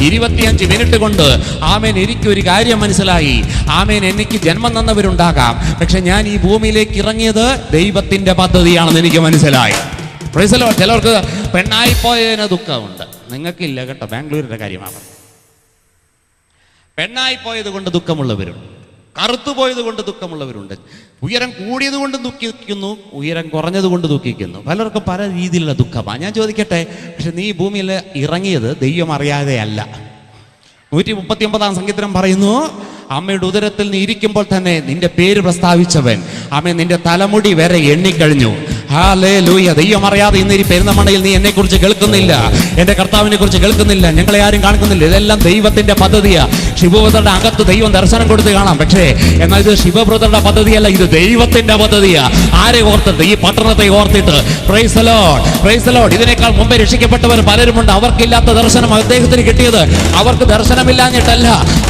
25 മിനിറ്റ് കൊണ്ട് ആമേൻ എനിക്കൊരു കാര്യം മനസ്സിലായി. ആമേൻ, എനിക്ക് ജന്മം തന്നവരുണ്ടാകാം, പക്ഷെ ഞാൻ ഈ ഭൂമിയിലേക്ക് ഇറങ്ങിയത് ദൈവത്തിന്റെ പദ്ധതിയാണെന്ന് എനിക്ക് മനസ്സിലായി. ചിലർക്ക് പെണ്ണായിപ്പോയതിന് ദുഃഖമുണ്ട്. നിങ്ങൾക്കില്ല കേട്ടോ, ബാംഗ്ലൂരിന്റെ കാര്യമാണ്. പെണ്ണായിപ്പോയത് കൊണ്ട് ദുഃഖമുള്ളവരുണ്ട്, കറുത്തുപോയത് കൊണ്ട് ദുഃഖമുള്ളവരുണ്ട്, ഉയരം കൂടിയത് കൊണ്ട് ദുഃഖിക്കുന്നു, ഉയരം കുറഞ്ഞത് കൊണ്ട് ദുഃഖിക്കുന്നു. പലർക്കും പല രീതിയിലുള്ള ദുഃഖമാണ്. ഞാൻ ചോദിക്കട്ടെ, പക്ഷെ നീ ഭൂമിയിൽ ഇറങ്ങിയത് ദൈവം അറിയാതെയല്ല. 139-ാം സങ്കീർത്തനം പറയുന്നു, അമ്മയുടെ ഉദരത്തിൽ നീ ഇരിക്കുമ്പോൾ തന്നെ നിന്റെ പേര് പ്രസ്താവിച്ചവൻ ആമേൻ നിന്റെ തലമുടി വരെ എണ്ണിക്കഴിഞ്ഞു. ഹല്ലേലൂയ. ദൈവം അറിയാതെ ഇന്ന് ഈ പെരുന്നമണയിൽ നീ എന്നെ കുറിച്ച് കേൾക്കുന്നില്ല, എന്റെ കർത്താവിനെ കുറിച്ച് കേൾക്കുന്നില്ല, ഞങ്ങളെ ആരും കാണിക്കുന്നില്ല. ഇതെല്ലാം ദൈവത്തിന്റെ പദ്ധതിയാ. ശിവബ്രദറുടെ അകത്ത് ദൈവം ദർശനം കൊടുത്ത് കാണാം, പക്ഷേ എന്നാൽ ഇത് ശിവബ്രദറുടെ പദ്ധതിയല്ല, ഇത് ദൈവത്തിന്റെ പദ്ധതിയാ. ആരെ ഓർത്തിട്ട്? ഈ പട്ടണത്തെ ഓർത്തിട്ട്. Price the Lord, praise the Lord. ഇതിനേക്കാൾ മുമ്പേ രക്ഷിക്കപ്പെട്ടവർ പലരുമുണ്ട്. അവർക്കില്ലാത്ത ദർശനം അദ്ദേഹത്തിന് കിട്ടിയത്. അവർക്ക് ദർശനമില്ലാഞ്ഞിട്ടല്ല,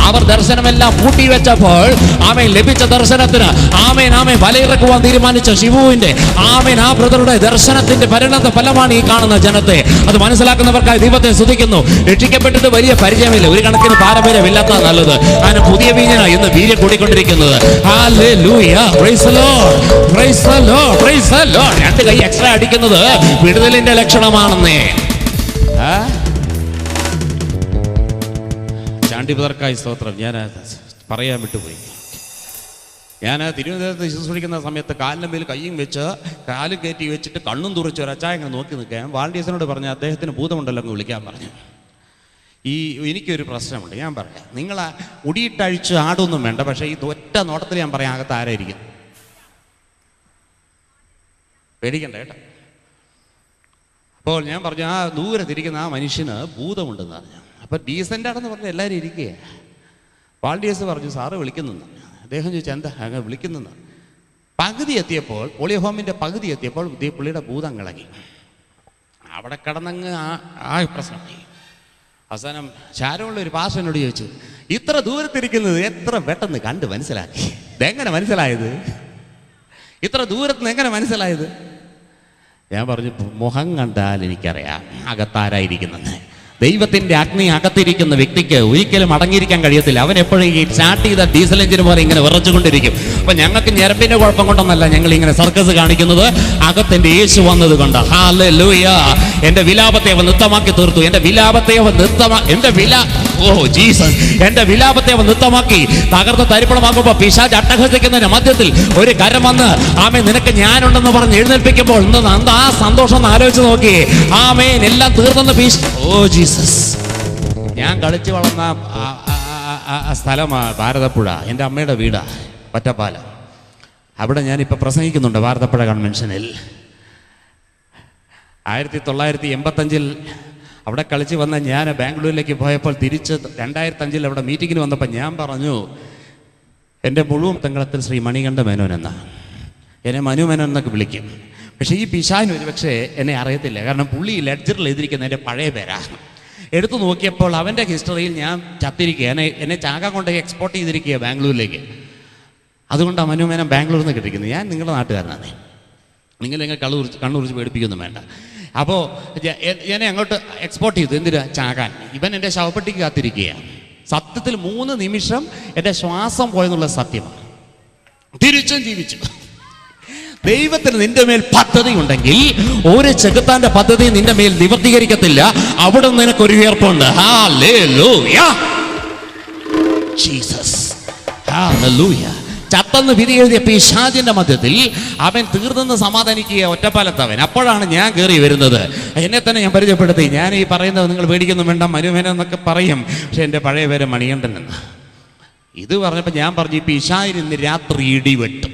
അവർ ദർശനമെല്ലാം പൂട്ടിവെച്ചപ്പോൾ ആമേൻ ലഭിച്ച ദർശനത്തിന് ആമേൻ ആമേൻ വലയിറക്കുവാൻ തീരുമാനിച്ച ശിവുവിന്റെ ആമേൻ ആ ബ്രദറുടെ ദർശനത്തിന്റെ പരിണത ഫലമാണ് ഈ കാണുന്ന ജനത്തെ. അത് മനസ്സിലാക്കുന്നവർക്കായി ദൈവത്തെ സ്തുതിക്കുന്നു. രക്ഷിക്കപ്പെട്ടിട്ട് വലിയ പരിചയമില്ല, ഒരു കണക്കിന് പാരമ്പര്യമില്ലാത്ത നല്ലത്. അങ്ങനെ പുതിയ വീഞ്ഞനാണ് ഇന്ന് വീര്യം കൂടിക്കൊണ്ടിരിക്കുന്നത്. Hallelujah, praise the Lord, praise the Lord, praise the Lord. രണ്ട് കൈ എക്സ്ട്രാ അടിക്കുന്നത് വിടുതലിന്റെ ലക്ഷണമാണെന്നേ. ചാണ്ടിപുതർക്കായി സ്തോത്രം. ഞാൻ പറയാൻ വിട്ടുപോയി. ഞാൻ തിരുവനന്തപുരത്ത് ശുശ്രൂഷിക്കുന്ന സമയത്ത് കാലിൻ്റെ മേൽ കയ്യും വെച്ച് കാലും കയറ്റി വെച്ചിട്ട് കണ്ണും തുറച്ച് ഒരു അച്ചായ അങ്ങ് നോക്കി നിൽക്കാൻ വാളണ്ടിയേഴ്സിനോട് പറഞ്ഞു, അദ്ദേഹത്തിന് ഭൂതമുണ്ടല്ലോ അങ്ങ് വിളിക്കാൻ പറഞ്ഞു. എനിക്കൊരു പ്രശ്നമുണ്ട്, ഞാൻ പറയാം. നിങ്ങൾ മുടിയിട്ടഴിച്ച് ആടൊന്നും വേണ്ട, പക്ഷേ ഈ ഒറ്റ നോട്ടത്തിൽ ഞാൻ പറയാം, അകത്ത് ആരായിരിക്കും? പേടിക്കണ്ട കേട്ടോ. അപ്പോൾ ഞാൻ പറഞ്ഞു, ആ ദൂരെ തിരിക്കുന്ന ആ മനുഷ്യന് ഭൂതമുണ്ടെന്ന് പറഞ്ഞു. അപ്പം ഡീസൻ്റാണെന്ന് പറഞ്ഞ് എല്ലാവരും ഇരിക്കുക. വാളണ്ടിയേഴ്സ് പറഞ്ഞു, സാറ് വിളിക്കുന്നെന്ന്. അദ്ദേഹം ചോദിച്ചാൽ എന്താ അങ്ങ് വിളിക്കുന്നെന്ന്. പകുതി എത്തിയപ്പോൾ, പോളിയോ ഹോമിൻ്റെ പകുതി എത്തിയപ്പോൾ പുള്ളിയുടെ ഭൂതം കിളങ്ങി. അവിടെ കിടന്നങ്ങ് ആ പ്രശ്നമായി. അവസാനം ശാരമുള്ള ഒരു പാസ്റ്ററിനോട് ചോദിച്ചു, ഇത്ര ദൂരത്തിരിക്കുന്നത് എത്ര പെട്ടെന്ന് കണ്ട് മനസ്സിലാക്കി? ഇതെങ്ങനെ മനസ്സിലായത്? ഇത്ര ദൂരത്തുനിന്ന് എങ്ങനെ മനസ്സിലായത്? ഞാൻ പറഞ്ഞു, മുഖം കണ്ടാൽ എനിക്കറിയാം അകത്താരായിരിക്കുന്നെന്ന്. ദൈവത്തിന്റെ അഗ്നി അകത്തിരിക്കുന്ന വ്യക്തിക്ക് ഒരിക്കലും അടങ്ങിയിരിക്കാൻ കഴിയത്തില്ല. അവൻ എപ്പോഴും ഈ സ്റ്റാർട്ട് ചെയ്ത ഡീസൽ എഞ്ചിന് പോലെ ഇങ്ങനെ വിറച്ചുകൊണ്ടിരിക്കും. അപ്പൊ ഞങ്ങൾക്ക് ഞരമ്പിന്റെ കുഴപ്പം കൊണ്ടൊന്നല്ല ഞങ്ങൾ ഇങ്ങനെ സർക്കസ് കാണിക്കുന്നത്, അകത്തിന്റെ യേശു വന്നത് കൊണ്ട്. ഹല്ലേലൂയ. എന്റെ വിലാപത്തെ അവൻ നൃത്തമാക്കി തീർത്തു. എന്റെ വിലാപത്തെ അവൻ എന്റെ വിലാപത്തെ അവൻ നൃത്തമാക്കി തകർത്ത് തരിപ്പണമാക്കുമ്പോ പിശാച് അട്ടഹസിക്കുന്നതിന് മധ്യത്തിൽ ഒരു കരം വന്ന് ആമേ നിനക്ക് ഞാനുണ്ടെന്ന് പറഞ്ഞ് എഴുന്നേൽപ്പിക്കുമ്പോൾ ആ സന്തോഷം ഒന്ന് ആലോചിച്ച് നോക്കി. ആമേൻ, എല്ലാം തീർന്നെന്ന് ജീസസ്. ഞാൻ കളിച്ചു വളർന്ന സ്ഥലമാണ് ഭാരതപ്പുഴ. എൻ്റെ അമ്മയുടെ വീടാ ഒറ്റപ്പാലം. അവിടെ ഞാനിപ്പോൾ പ്രസംഗിക്കുന്നുണ്ട് ഭാരതപ്പുഴ കൺവെൻഷനിൽ. 1985 അവിടെ കളിച്ച് വന്ന ഞാൻ ബാംഗ്ലൂരിലേക്ക് പോയപ്പോൾ തിരിച്ച് 2005 അവിടെ മീറ്റിങ്ങിന് വന്നപ്പോൾ ഞാൻ പറഞ്ഞു, എൻ്റെ മുഴുവൻ തങ്ങളത്തിൽ ശ്രീ മണികണ്ഠ മേനോൻ എന്നാണ്. എന്നെ മനു മേനോൻ എന്നൊക്കെ വിളിക്കും. പക്ഷേ ഈ പിശാചിന് ഒരുപക്ഷെ എന്നെ അറിയത്തില്ല, കാരണം പുള്ളി ലെഡ്ജറിൽ എഴുതിയിരിക്കുന്ന എൻ്റെ പഴയ പേരാണ്. എടുത്തു നോക്കിയപ്പോൾ അവൻ്റെ ഹിസ്റ്ററിയിൽ ഞാൻ ചത്തിരിക്കുക, എന്നെ ചാകാൻ കൊണ്ട് എക്സ്പോർട്ട് ചെയ്തിരിക്കുക ബാംഗ്ലൂരിലേക്ക്. അതുകൊണ്ടാണ് മനു മേനോൻ ബാംഗ്ലൂരിൽ നിന്ന് കിട്ടിയിരിക്കുന്നത്. ഞാൻ നിങ്ങളുടെ നാട്ടുകാരനാണ്. നിങ്ങൾ കണ്ണുറിച്ച് പേടിപ്പിക്കൊന്നും വേണ്ട. അപ്പോൾ എന്നെ അങ്ങോട്ട് എക്സ്പോർട്ട് ചെയ്തു. എന്തിനാ? ചാകാൻ. ഇവൻ എൻ്റെ ശവപ്പെട്ടിക്ക് കാത്തിരിക്കുകയാണ്. സത്യത്തിൽ 3 നിമിഷം എൻ്റെ ശ്വാസം പോയെന്നുള്ള സത്യമാണ്. തിരിച്ചും ജീവിച്ചു. ദൈവത്തിന് നിന്റെ മേൽ പദ്ധതി ഉണ്ടെങ്കിൽ ഒരു ചെകുത്താന്റെ പദ്ധതി നിന്റെ മേൽ നിവർത്തീകരിക്കത്തില്ല. അവിടെ നിനക്കൊരു ഉയർപ്പുണ്ട്. Hallelujah, Jesus, hallelujah. ചത്തെന്ന് വിധി എഴുതിയ പിശാചിന്റെ മധ്യത്തിൽ അവൻ തീർന്നെന്ന് സമാധാനിക്കുക ഒറ്റപ്പാലത്തവൻ. അപ്പോഴാണ് ഞാൻ കയറി വരുന്നത്. എന്നെ തന്നെ ഞാൻ പരിചയപ്പെടുത്തി. ഞാൻ ഈ പറയുന്നത് നിങ്ങൾ പേടിക്കൊന്നും വേണ്ട, മനുവേന എന്നൊക്കെ പറയും, പക്ഷെ എൻ്റെ പഴയ പേര് മണികണ്ഠൻ എന്ന്. ഇത് പറഞ്ഞപ്പോൾ ഞാൻ പറഞ്ഞു, ഈ പിശാചിന് ഇന്ന് രാത്രി ഇടിവെട്ടും.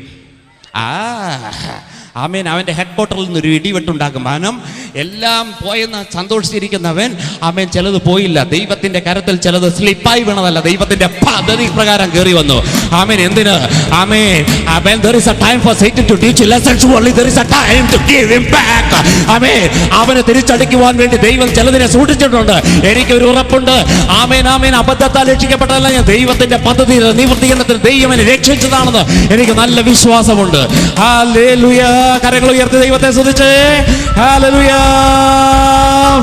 ആമേൻ. അവൻ്റെ ഹെഡ് ക്വാർട്ടറിൽ നിന്നൊരു ഇടിവെട്ടുണ്ടാക്കും. കാരണം എല്ലാം പോയെന്ന് സന്തോഷിച്ചിരിക്കുന്നവൻ ആമേൻ ചിലത് പോയില്ല. ദൈവത്തിന്റെ കരത്തിൽ ചിലത് സ്ലിപ്പായി വീണതല്ല, ദൈവത്തിന്റെ പദ്ധതി പ്രകാരം കയറി വന്നു. ആമേൻ. എന്തിന്? ആമേൻ. When there is a time for Satan to teach lessons, only there is a time to give him back. ആമേൻ. അവനെ തിരിച്ചടിക്കുവാൻ വേണ്ടി ദൈവം ചിലതിനെ സൂക്ഷിച്ചിട്ടുണ്ട്. എനിക്കൊരു ഉറപ്പുണ്ട്. ആമേൻ, ആമേൻ. അബദ്ധത്താൽ രക്ഷിക്കപ്പെട്ടതല്ല ഞാൻ, ദൈവത്തിന്റെ പദ്ധതി നിവർത്തീകരണത്തിന് ദൈവം എന്നെ രക്ഷിച്ചതാണെന്ന് എനിക്ക് നല്ല വിശ്വാസമുണ്ട്. ഹല്ലേലൂയ. കരങ്ങൾ ഉയർത്തി ദൈവത്തെ സ്തുതിച്ചേ. Hallelujah.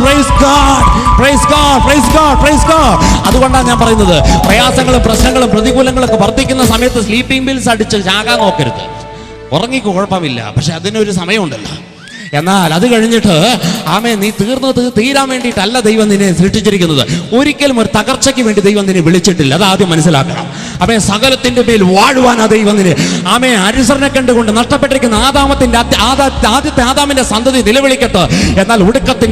Praise God, praise God, praise God, praise God. അതുകൊണ്ടാണ് ഞാൻ പറയുന്നത്, പ്രയാസങ്ങളും പ്രശ്നങ്ങളും പ്രതികൂലങ്ങളൊക്കെ വർദ്ധിക്കുന്ന സമയത്ത് സ്ലീപ്പിംഗ് പിൽസ് അടിച്ച് ചാകാൻ നോക്കരുത്. ഉറങ്ങിക്ക് കുഴപ്പമില്ല, പക്ഷെ അതിനൊരു സമയമുണ്ടല്ലോ. എന്നാൽ അത് കഴിഞ്ഞിട്ട് ആമേ നീ തീരാൻ വേണ്ടിയിട്ടല്ല ദൈവം നിന്നെ സൃഷ്ടിച്ചിരിക്കുന്നത്. ഒരിക്കലും ഒരു തകർച്ചയ്ക്ക് വേണ്ടി ദൈവം നിന്നെ വിളിച്ചിട്ടില്ല. അത് ആദ്യം മനസ്സിലാക്കണം. ആമേ സകലത്തിന്റെ മേൽ വാഴുവാനാ ദൈവം നിന്നെ. ആമേ അനുസരണ കണ്ടുകൊണ്ട് നഷ്ടപ്പെട്ടിരിക്കുന്ന ആദ്യത്തെ ആദാമിന്റെ സന്തതി നിലവിളിക്കട്ടെ. എന്നാൽ ഒടുക്കത്തെ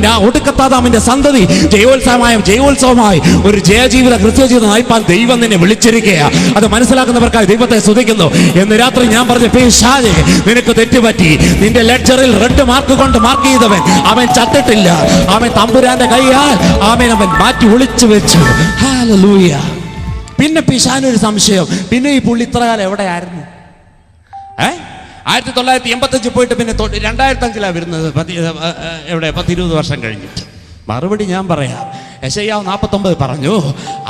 ആദാമിന്റെ സന്തതി ജയോത്സവമായി ഒരു ജയജീവിത ക്രിസ്ത്യജീവിതം നയിപ്പാൻ ദൈവം നിന്നെ വിളിച്ചിരിക്കുക. അത് മനസ്സിലാക്കുന്നവർക്കായി ദൈവത്തെ സ്തുതിക്കുന്നു. എന്ന് രാത്രി ഞാൻ പറഞ്ഞു, പിശാചേ നിനക്ക് തെറ്റുപറ്റി. നിന്റെ ലെഡ്ജറിൽ റെഡ് മാർക്ക് കൊണ്ട് മാർക്ക് ചെയ്തവൻ അവൻ ചത്തിട്ടില്ല. അവൻ തമ്പുരാന്റെ കൈയാൽ അവൻ മാറ്റി ഒളിച്ചു വെച്ചു. ഹല്ലേലൂയ. പിന്നെ പിശാചിനൊരു സംശയം, പിന്നെ ഈ പുള്ളി ഇത്ര കാലം എവിടെയായിരുന്നു? 1985 പോയിട്ട് പിന്നെ 2005 വരുന്നത്. എവിടെ? 10-20 വർഷം കഴിഞ്ഞിട്ട്. മറുപടി ഞാൻ പറയാം. യെശയ്യാവ് 49 പറഞ്ഞു,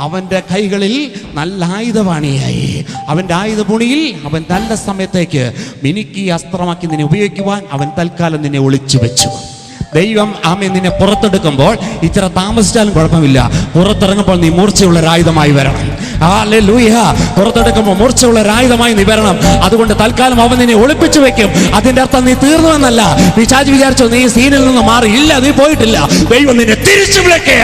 അവന്റെ കൈകളിൽ നല്ല ആയുധപാണിയായി. അവന്റെ ആയുധപുണിയിൽ അവൻ നല്ല സമയത്തേക്ക് മിനുക്കി അസ്ത്രമാക്കി നിന്നെ ഉപയോഗിക്കുവാൻ അവൻ തൽക്കാലം നിന്നെ ഒളിച്ചു വെച്ചു. ദൈവം നിന്നെ പുറത്തെടുക്കുമ്പോൾ ഇച്ചിരി താമസിച്ചാലും കുഴപ്പമില്ല. പുറത്തിറങ്ങുമ്പോൾ നീ മൂർച്ചയുള്ള ഒരായുധമായി വരണം. ഹല്ലേലൂയ. പുറത്തെടുക്കുമ്പോൾ മൂർച്ചയുള്ള ഒരായുധമായി നീ വരണം. അതുകൊണ്ട് തൽക്കാലം അവൻ നിന്നെ ഒളിപ്പിച്ചു വെക്കും. അതിന്റെ അർത്ഥം നീ തീർന്നു എന്നല്ല. പിശാച് വിചാരിച്ചോ നീ സീനിൽ നിന്ന് മാറി? ഇല്ല, നീ പോയിട്ടില്ല. ദൈവം നിന്നെ തിരിച്ചു വിളിക്കുക.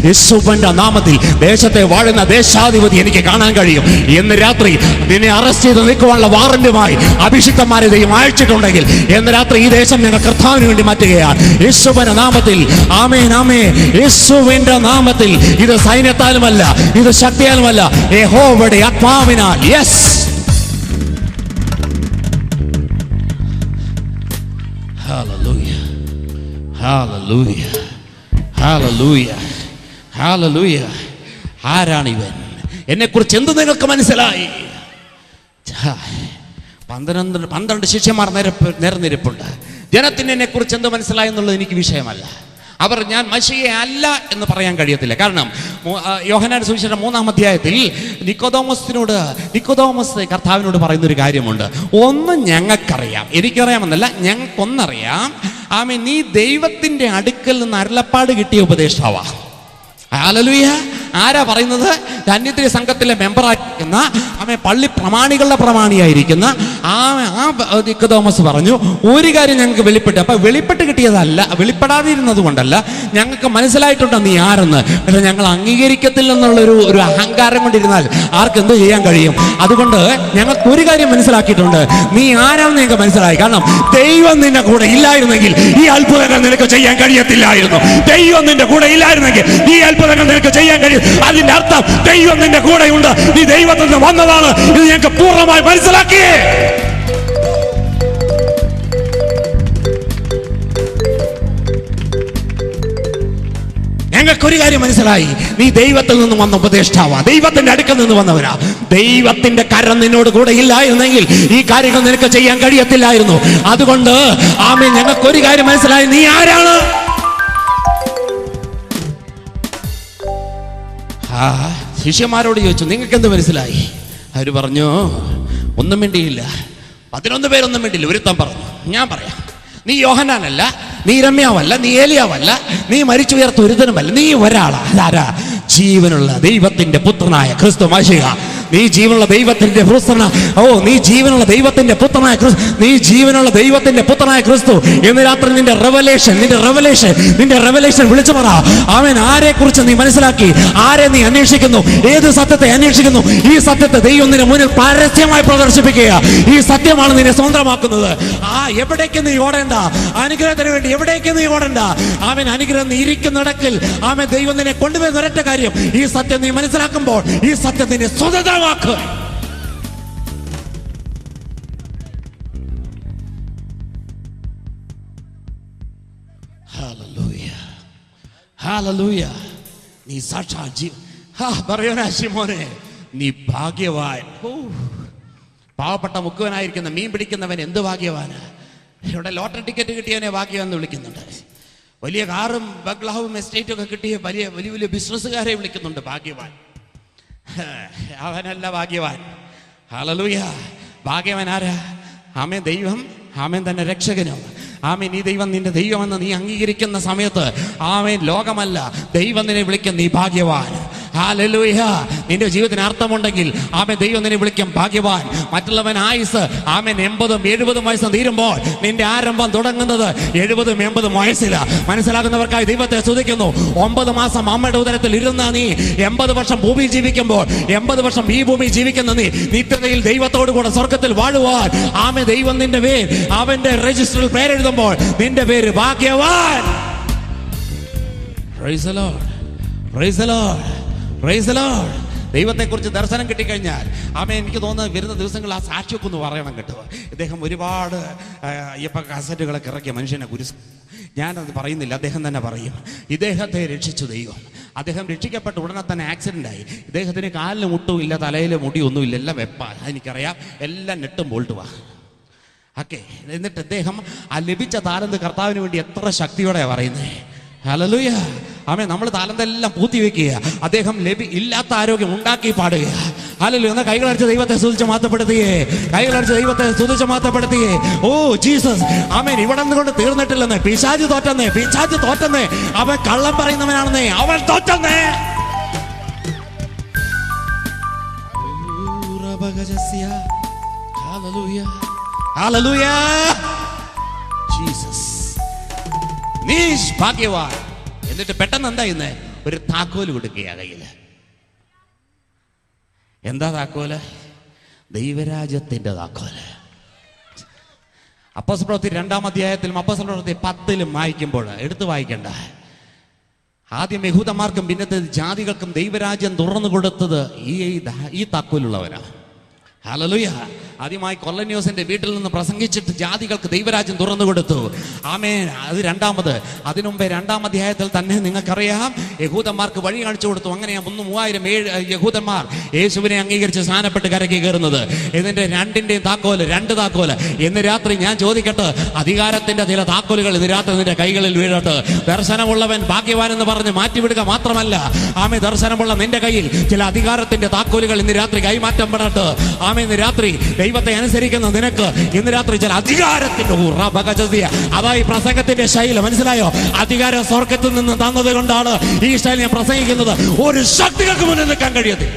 യേശുവിന്റെ നാമത്തിൽ ദേശത്തെ വാഴുന്ന ദേശാധിപതി എനിക്ക് കാണാൻ കഴിയും. ഇന്ന് രാത്രി നിന്നെ അറസ്റ്റ് ചെയ്ത് നിൽക്കുവാനുള്ള വാറന്റുമായി അഭിഷിക്തന്മാരെ ദൈവം അയച്ചിട്ടുണ്ടെങ്കിൽ ഇന്ന് രാത്രി ഈ ദേശം ഞങ്ങൾ കർത്താവിന് വേണ്ടി മാറ്റുകയാണ്. യേശുവിന്റെ നാമത്തിൽ. ആമേൻ, ആമേൻ. യേശുവിന്റെ നാമത്തിൽ. ഇത് സൈന്യത്താലുമല്ല, ഇത് ശക്തിയാലുമല്ല, യഹോവയുടെ ആത്മാവിനാൽ. Yes. Hallelujah. Hallelujah. Hallelujah. Hallelujah. ആരാണിവൻ? എന്നെക്കുറിച്ച് എന്ത് നിങ്ങൾക്ക് മനസ്സിലായി? 12 ശിഷ്യന്മാർ നേർന്നിരിപ്പുണ്ട്. ജനത്തിന് എന്നെക്കുറിച്ച് എന്ത് മനസ്സിലായി എന്നുള്ളത് എനിക്ക് വിഷയമല്ല. അവർ ഞാൻ മശിയെ അല്ല എന്ന് പറയാൻ കഴിയത്തില്ല. കാരണം യോഹന്നാന്റെ സുവിശേഷം 3-ാം അധ്യായത്തിൽ നിക്കോദോമസ് കർത്താവിനോട് പറയുന്നൊരു കാര്യമുണ്ട്. ഒന്ന് ഞങ്ങൾക്കറിയാം, എനിക്കറിയാമെന്നല്ല, ഞങ്ങൾക്കൊന്നറിയാം. നീ ദൈവത്തിന്റെ അടുക്കൽ നിന്ന് അരുളപ്പാട് കിട്ടിയ ഉപദേഷ്ടാവാ. ഹല്ലേലൂയ. ആരാ പറയുന്നത്? ധന്യത്തിരി സംഘത്തിലെ മെമ്പറായിരിക്കുന്ന പള്ളി പ്രമാണികളുടെ പ്രമാണിയായിരിക്കുന്ന നിക്കോദോമസ് പറഞ്ഞു, ഒരു കാര്യം ഞങ്ങൾക്ക് വെളിപ്പെട്ടു. അപ്പൊ വെളിപ്പെട്ട് കിട്ടിയതല്ല, വെളിപ്പെടാതിരുന്നത് കൊണ്ടല്ല, ഞങ്ങൾക്ക് മനസ്സിലായിട്ടുണ്ട് നീ ആരെന്ന്. പക്ഷെ ഞങ്ങൾ അംഗീകരിക്കത്തില്ലെന്നുള്ളൊരു അഹങ്കാരം കൊണ്ടിരുന്നാൽ ആർക്കെന്ത് ചെയ്യാൻ കഴിയും? അതുകൊണ്ട് ഞങ്ങൾക്ക് ഒരു കാര്യം മനസ്സിലാക്കിയിട്ടുണ്ട്, നീ ആരാണെന്ന് ഞങ്ങൾക്ക് മനസ്സിലായി. കാരണം ദൈവം നിന്റെ കൂടെ ഇല്ലായിരുന്നെങ്കിൽ ഈ അത്ഭുതങ്ങൾ നിനക്ക് ചെയ്യാൻ കഴിയത്തില്ലായിരുന്നു. ദൈവം നിന്റെ കൂടെ ഇല്ലായിരുന്നെങ്കിൽ ഈ അത്ഭുതങ്ങൾ നിനക്ക് ചെയ്യാൻ കഴിയും. അതിന്റെ അർത്ഥം ദൈവം നിന്റെ കൂടെയുണ്ട്. നീ ദൈവത്തിൽ നിന്ന് വന്നതാണ്. ഇത് ഞങ്ങൾക്ക് പൂർണ്ണമായി മനസ്സിലാക്കിയേ. ഞങ്ങൾക്കൊരു കാര്യം മനസ്സിലായി, നീ ദൈവത്തിൽ നിന്ന് വന്ന ഉപദേഷ്ടാവാ, ദൈവത്തിന്റെ അടുക്കൽ നിന്ന് വന്നവരാ. ദൈവത്തിന്റെ കരം നിന്നോട് കൂടെ ഇല്ലായിരുന്നെങ്കിൽ ഈ കാര്യങ്ങൾ നിനക്ക് ചെയ്യാൻ കഴിയത്തില്ലായിരുന്നു. അതുകൊണ്ട് ഞങ്ങൾക്കൊരു കാര്യം മനസ്സിലായി, നീ ആരാണ്? ശിഷ്യന്മാരോട് ചോദിച്ചു, നിങ്ങൾക്ക് എന്ത് മനസ്സിലായി? അവർ പറഞ്ഞു, ഒന്നും വേണ്ടിയില്ല. 11 പേരൊന്നും വേണ്ടിയില്ല. ഒരുത്തൻ പറഞ്ഞു, ഞാൻ പറയാം, നീ യോഹന്നാനല്ല, നീ രമ്യാവല്ല, നീ ഏലിയാവല്ല, നീ മരിച്ചുയർത്ത ഒരുത്തനുമല്ല, നീ ഒരാളാ. അതാരാ? ജീവനുള്ള ദൈവത്തിന്റെ പുത്രനായ ക്രിസ്തു മശിഹ. നീ ജീവനുള്ള ദൈവത്തിന്റെ നീ ജീവനുള്ള ദൈവത്തിന്റെ പുത്രനായ ക്രിസ്തു. നീ ജീവനുള്ള ദൈവത്തിന്റെ പുത്രനായ ക്രിസ്തു. ഇന്ന് രാത്രി നിന്റെ റെവലേഷൻ വിളിച്ചു പറ. അവൻ ആരെ കുറിച്ച് നീ മനസ്സിലാക്കി? ആരെ നീ അന്വേഷിക്കുന്നു? ഏത് സത്യത്തെ അന്വേഷിക്കുന്നു? ഈ സത്യത്തെ ദൈവം നിന്റെ മുന്നിൽ പരസ്യമായി പ്രദർശിപ്പിക്കുക. ഈ സത്യമാണ് നിന്നെ സ്വന്തമാക്കുന്നത്. എവിടേക്ക് നീ ഓടേണ്ട? അനുഗ്രഹത്തിന് വേണ്ടി എവിടേക്ക് നീ ഓടേണ്ട? അവൻ അനുഗ്രഹം നീ ഇരിക്കുന്നിടക്കിൽ ദൈവം നിന്നെ കൊണ്ടുപോയി ഒരൊറ്റ കാര്യം, ഈ സത്യം നീ മനസ്സിലാക്കുമ്പോൾ ഈ സത്യം നിന്നെ സ്വതന്ത്രമാക്കുക. ഹല്ലേലൂയ. നീ സാക്ഷാൽ മോനെ, നീ ഭാഗ്യവാൻ. പാവപ്പെട്ട മുക്കുവനായിരിക്കുന്ന മീൻ പിടിക്കുന്നവൻ എന്ത് ഭാഗ്യവാന്. ഇവിടെ ലോട്ടറി ടിക്കറ്റ് കിട്ടിയവനെ ഭാഗ്യവാൻ എന്ന് വിളിക്കുന്നുണ്ട്. വലിയ കാറും ബംഗ്ലാവും എസ്റ്റേറ്റും ഒക്കെ കിട്ടിയ വലിയ വലിയ ബിസിനസ്സുകാരെ വിളിക്കുന്നുണ്ട് ഭാഗ്യവാൻ. അവനല്ല ഭാഗ്യവാൻ. ഹല്ലേലൂയ. ഭാഗ്യവാൻ ആരാ? ദൈവം, തന്നെ രക്ഷകനും. ആമേൻ, ഈ ദൈവം നിന്റെ ദൈവമെന്ന് നീ അംഗീകരിക്കുന്ന സമയത്ത് ആമേൻ, ലോകമല്ല ദൈവം നിന്നെ വിളിക്കും നീ ഭാഗ്യവാൻ. ഹല്ലേലൂയ. നിന്റെ ജീവിതത്തിന് അർത്ഥമുണ്ടെങ്കിൽ ആമേൻ, ദൈവം നിന്നെ വിളിക്കും ഭാഗ്യവാൻ. മറ്റുള്ളവൻ ആയുസ് ആമേൻ 80 70 വയസ്സ് തീരുമ്പോൾ നിന്റെ ആരംഭം തുടങ്ങുന്നത് 70 80 വയസ്സില. മനസ്സിലാകുന്നവർക്കായി ദൈവത്തെ സ്തുതിക്കുന്നു. 9 മാസം അമ്മയുടെ ഉദരത്തിൽ ഇരുന്ന നീ 80 വർഷം ഭൂമിയിൽ ജീവിക്കുമ്പോൾ 80 വർഷം ഈ ഭൂമിയിൽ ജീവിക്കുന്ന നീ നിത്യതയിൽ ദൈവത്തോടു കൂടെ സ്വർഗത്തിൽ വാഴുവാൻ ആമേൻ, ദൈവം നിന്റെ പേര് അവന്റെ രജിസ്റ്ററിൽ പേരെഴുതുമ്പോൾ നിന്റെ പേര് ഭാഗ്യവാൻ. Praise the Lord. Praise the Lord. Praise the Lord. ദൈവത്തെക്കുറിച്ച് ദർശനം കിട്ടിക്കഴിഞ്ഞാൽ ആമേൻ, എനിക്ക് തോന്നുന്നത് വരുന്ന ദിവസങ്ങളിൽ ആ സാക്ഷിയൊക്കെ ഒന്ന് പറയണം കേട്ടോ. ഇദ്ദേഹം ഒരുപാട് അയ്യപ്പ കാസറ്റുകളൊക്കെ ഇറക്കിയ മനുഷ്യനെ കുരിശ്, ഞാനത് പറയുന്നില്ല, അദ്ദേഹം തന്നെ പറയും. ഇദ്ദേഹത്തെ രക്ഷിച്ചു ദൈവം. അദ്ദേഹം രക്ഷിക്കപ്പെട്ട ഉടനെ തന്നെ ആക്സിഡൻ്റായി. ഇദ്ദേഹത്തിന് കാലിന് മുട്ടുമില്ല, തലയിൽ മുടിയൊന്നുമില്ല, എല്ലാം വെപ്പാൻ, എനിക്കറിയാം, എല്ലാം നെട്ടും ബോൾട്ടുവാ. ഓക്കെ, എന്നിട്ട് അദ്ദേഹം ആ ലഭിച്ച താലന്ത് കർത്താവിന് വേണ്ടി എത്ര ശക്തിയോടെയാണ് പറയുന്നത്. ഹല്ലേലൂയ. ആമേൻ. നമ്മൾ താലന്തെല്ലാം പൂത്തി വെക്കുക, അദ്ദേഹം ഇല്ലാത്ത ആരോഗ്യം ഉണ്ടാക്കി പാടുക. ഹല്ലേലൂയ. എന്നാൽ കൈകളടിച്ച് ദൈവത്തെ സ്തുതിച്ച് മാറ്റപ്പെടുത്തിയേ, കൈകളടിച്ച് ദൈവത്തെ സ്തുതിച്ച് മാറ്റപ്പെടുത്തിയേ. Oh Jesus. ആമേൻ. ഇവിടെ നിന്നുകൊണ്ട് തീർന്നിട്ടില്ലെന്നേ, പിശാച് തോറ്റന്നേ, പിശാച് തോറ്റന്നേ, അവൻ കള്ളം പറയുന്നവനാണെന്നേ, അവൻ തോറ്റന്നേ. ഹല്ലേലൂയ. ഹല്ലേലൂയ. ജീസസ്, നീ ഭാഗ്യവാൻ. എന്നിട്ട് പെട്ടെന്ന് എന്താ ഇന്ന് ഒരു താക്കോല് കൊടുക്കുക കയ്യില്. എന്താ താക്കോല്? ദൈവരാജ്യത്തിന്റെ താക്കോല്. അപ്പോസ്തല പ്രവൃത്തി 2-ാം അധ്യായത്തിലും അപ്പോസ്തല പ്രവൃത്തി 10-ലും വായിക്കുമ്പോൾ എടുത്തു വായിക്കണ്ട. ആദ്യം യഹൂദന്മാർക്കും പിന്നത്തെ ജാതികൾക്കും ദൈവരാജ്യം തുറന്നു കൊടുത്തത് ഈ താക്കോലുള്ളവരാ. ഹല്ലേലൂയ. ആദ്യമായി കൊർന്നേലിയോസിന്റെ വീട്ടിൽ നിന്ന് പ്രസംഗിച്ചിട്ട് ജാതികൾക്ക് ദൈവരാജ്യം തുറന്നു കൊടുത്തു. ആമേൻ. അത് രണ്ടാമത്. അതിനു മുമ്പേ 2-ാം അധ്യായത്തിൽ തന്നെ നിങ്ങൾക്കറിയാം, യഹൂദന്മാർക്ക് വഴി കാണിച്ചു കൊടുത്തു. അങ്ങനെയാണ് 3000 യഹൂദന്മാർ യേശുവിനെ അംഗീകരിച്ച് സ്നാനപ്പെട്ട് കരയ്ക്ക് കയറുന്നത്. ഇതിന്റെ 2-ന്റെയും താക്കോല്, 2 താക്കോല്. ഇന്ന് രാത്രി ഞാൻ ചോദിക്കട്ടെ, അധികാരത്തിന്റെ ചില താക്കോലുകൾ ഇന്ന് രാത്രി നിന്റെ കൈകളിൽ വീഴട്ടെ. ദർശനമുള്ളവൻ ഭാഗ്യവാൻ എന്ന് പറഞ്ഞ് മാറ്റിവിടുക മാത്രമല്ല, ആമേ, ദർശനമുള്ള നിന്റെ കയ്യിൽ ചില അധികാരത്തിന്റെ താക്കോലുകൾ ഇന്ന് രാത്രി കൈമാറ്റം പെടട്ടെ. ആമേ, ഇന്ന് രാത്രി ദൈവത്തെ അനുസരിക്കുന്ന നിനക്ക് ഇന്ന് രാത്രി ചില അധികാരത്തിന്റെ അതായി പ്രസംഗത്തിന്റെ ശൈലി മനസ്സിലായോ? അധികാരം സ്വർഗത്തിൽ നിന്ന് തന്നത് കൊണ്ടാണ് ഈ ശൈലി ഞാൻ പ്രസംഗിക്കുന്നത്. ഒരു ശക്തികൾക്ക് മുന്നിൽ നിൽക്കാൻ കഴിയത്തില്ല.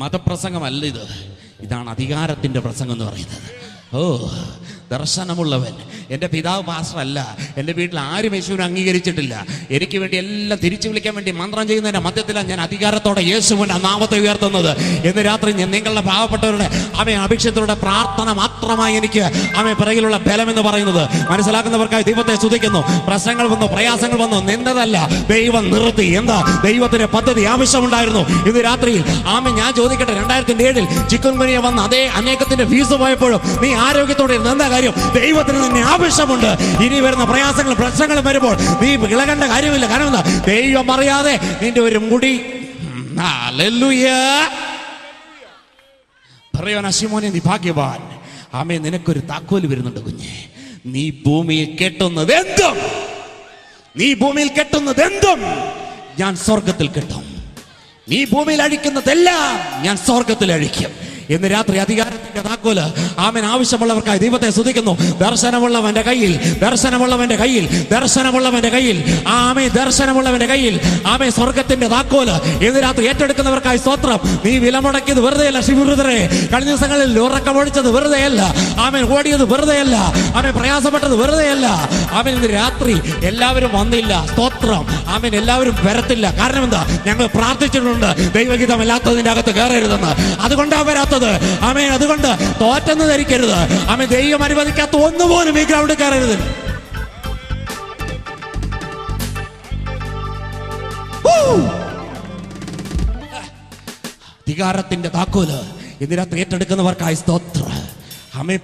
മതപ്രസംഗമല്ല ഇത്, ഇതാണ് അധികാരത്തിന്റെ പ്രസംഗം എന്ന് പറയുന്നത്. ഓ, ദർശനമുള്ളവൻ. എൻ്റെ പിതാവ് പാസ്റ്ററല്ല, എൻ്റെ വീട്ടിൽ ആരും യേശുവിനെ അംഗീകരിച്ചിട്ടില്ല. എനിക്ക് വേണ്ടി എല്ലാം തിരിച്ചു വിളിക്കാൻ വേണ്ടി മന്ത്രം ചെയ്യുന്നതിൻ്റെ മധ്യത്തിലാണ് ഞാൻ അധികാരത്തോടെ യേശുവിൻ്റെ നാമത്തെ ഉയർത്തുന്നത്. ഇന്ന് രാത്രി ഞാൻ നിങ്ങളുടെ പാവപ്പെട്ടവരുടെ അഭിഷേകത്തിലൂടെ പ്രാർത്ഥന മാത്രമായി എനിക്ക് പിറകിലുള്ള ബലമെന്ന് പറയുന്നത്. മനസ്സിലാക്കുന്നവർക്കായി ദൈവത്തെ സ്തുതിക്കുന്നു. പ്രശ്നങ്ങൾ വന്നു, പ്രയാസങ്ങൾ വന്നു, നിന്നതല്ല, ദൈവം നിർത്തി. എന്താ? ദൈവത്തിന്റെ പദ്ധതി ആവശ്യമുണ്ടായിരുന്നു. ഇന്ന് രാത്രിയിൽ ഞാൻ ചോദിക്കട്ടെ, 2007 ചിക്കൻ ഗുനിയ വന്ന അതേ അനേകത്തിന്റെ ഫീസ് പോയപ്പോഴും നീ ആരോഗ്യത്തോടെ എന്താ കാര്യം? ദൈവത്തിന് നിന്നെ ആവശ്യമുണ്ട്. ഇനി വരുന്ന പ്രയാസങ്ങളും പ്രശ്നങ്ങളും വരുമ്പോൾ നീ ഇളകേണ്ട കാര്യമില്ല. കാരണം എന്താ? ദൈവം അറിയാതെ നിന്റെ ഒരു മുടി പറയണ ശിമോനെ, നീ ഭാഗ്യവാൻ. ആമേ, നിനക്കൊരു താക്കോല് വരുന്നുണ്ട് കുഞ്ഞെ. നീ ഭൂമിയിൽ കെട്ടുന്നതെന്തും, നീ ഭൂമിയിൽ കെട്ടുന്നതെന്തും ഞാൻ സ്വർഗത്തിൽ കെട്ടും. നീ ഭൂമിയിൽ അഴിക്കുന്നതെല്ലാം ഞാൻ സ്വർഗത്തിൽ അഴിക്കും. ഇന്ന് രാത്രി അധികാരത്തിന്റെ താക്കോല് ആമേൻ ആവശ്യമുള്ളവർക്കായി ദൈവത്തെ സ്തുതിക്കുന്നു. ദർശനമുള്ളവന്റെ കയ്യിൽ, ദർശനമുള്ളവന്റെ കയ്യിൽ, ദർശനമുള്ളവന്റെ കയ്യിൽ, ദർശനമുള്ളവന്റെ കയ്യിൽ സ്വർഗത്തിന്റെ താക്കോല് ഇന്ന് രാത്രി ഏറ്റെടുക്കുന്നവർക്കായി സ്തോത്രം. നീ വിലമുടക്കിയത് വെറുതെയല്ല ശിവരുദ്രേ. കഴിഞ്ഞ ദിവസങ്ങളിൽ ഉറക്കമൊഴിച്ചത് വെറുതെയല്ല. ഓടിയത് വെറുതെയല്ല. പ്രയാസപ്പെട്ടത് വെറുതെയല്ല. ഇന്ന് രാത്രി എല്ലാവരും വന്നില്ല, സ്തോത്രം. എല്ലാവരും വരത്തില്ല. കാരണം എന്താ? ഞങ്ങൾ പ്രാർത്ഥിച്ചിട്ടുണ്ട് ദൈവഗീതമല്ലാത്തതിന്റെ അകത്ത് കയറരുതെന്ന്. അതുകൊണ്ടാണ് വരാത്തത്. അതുകൊണ്ട് തോറ്റെന്ന് ധരിക്കരുത്. ദൈവം അനുവദിക്കാത്ത ഒന്നുപോലും ഈ ഗ്രൗണ്ടിൽ കയറരുത്. അധികാരത്തിന്റെ താക്കോല് ഇന്ന് രാത്രി ഏറ്റെടുക്കുന്നവർക്കായി സ്തോത്രം.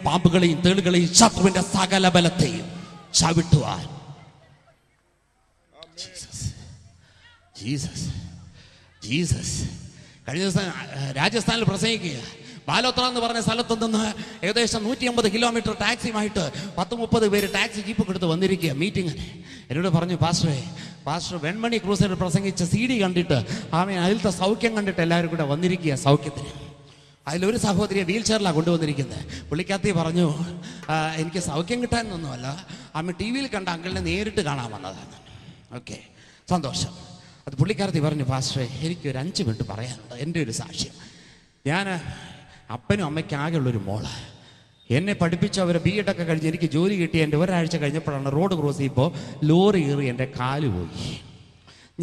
പാമ്പുകളെയും തേളുകളെയും ശത്രുവിന്റെ സകല ബലത്തെയും ചവിട്ടുവാൻ ജീസസ് ജീസസ്. കഴിഞ്ഞ ദിവസം രാജസ്ഥാനിൽ പ്രസംഗിക്കുക. ബാലോത്ര എന്ന് പറഞ്ഞ സ്ഥലത്ത് നിന്ന് ഏകദേശം 150 കിലോമീറ്റർ ടാക്സിയുമായിട്ട് 10-30 പേര് ടാക്സി ജീപ്പ് എടുത്ത് വന്നിരിക്കുക മീറ്റിങ്ങിന്. എന്നോട് പറഞ്ഞു, പാസ്റ്റർ വെൺമണി ക്രൂസൈഡിൽ പ്രസംഗിച്ച CD കണ്ടിട്ട് അതിലത്തെ സൗഖ്യം കണ്ടിട്ട് എല്ലാവരും കൂടെ വന്നിരിക്കുക സൗഖ്യത്തിന്. അതിലൊരു സഹോദരിയെ വീൽ ചെയറിലാണ് കൊണ്ടുവന്നിരിക്കുന്നത്. പുള്ളിക്കകത്തി പറഞ്ഞു, എനിക്ക് സൗഖ്യം കിട്ടാനൊന്നുമല്ല, അമ്മ ടി വിയിൽ കണ്ട അങ്കിളിനെ നേരിട്ട് കാണാൻ വന്നതാണ്. ഓക്കെ, സന്തോഷം. അത് പുള്ളിക്കാരത്തി പറഞ്ഞു, പാസ്റ്ററെ എനിക്കൊരു 5 മിനിറ്റ് പറയാനുണ്ട്, എൻ്റെ ഒരു സാക്ഷ്യം. ഞാൻ അപ്പനും അമ്മയ്ക്കും ആകെയുള്ളൊരു മോള്. എന്നെ പഠിപ്പിച്ച് അവർ BEd ഒക്കെ കഴിഞ്ഞ് എനിക്ക് ജോലി കിട്ടി. എൻ്റെ ഒരാഴ്ച കഴിഞ്ഞപ്പോഴാണ് റോഡ് ക്രോസ് ചെയ്യുമ്പോൾ ലോറി കയറി എൻ്റെ കാല് പോയി.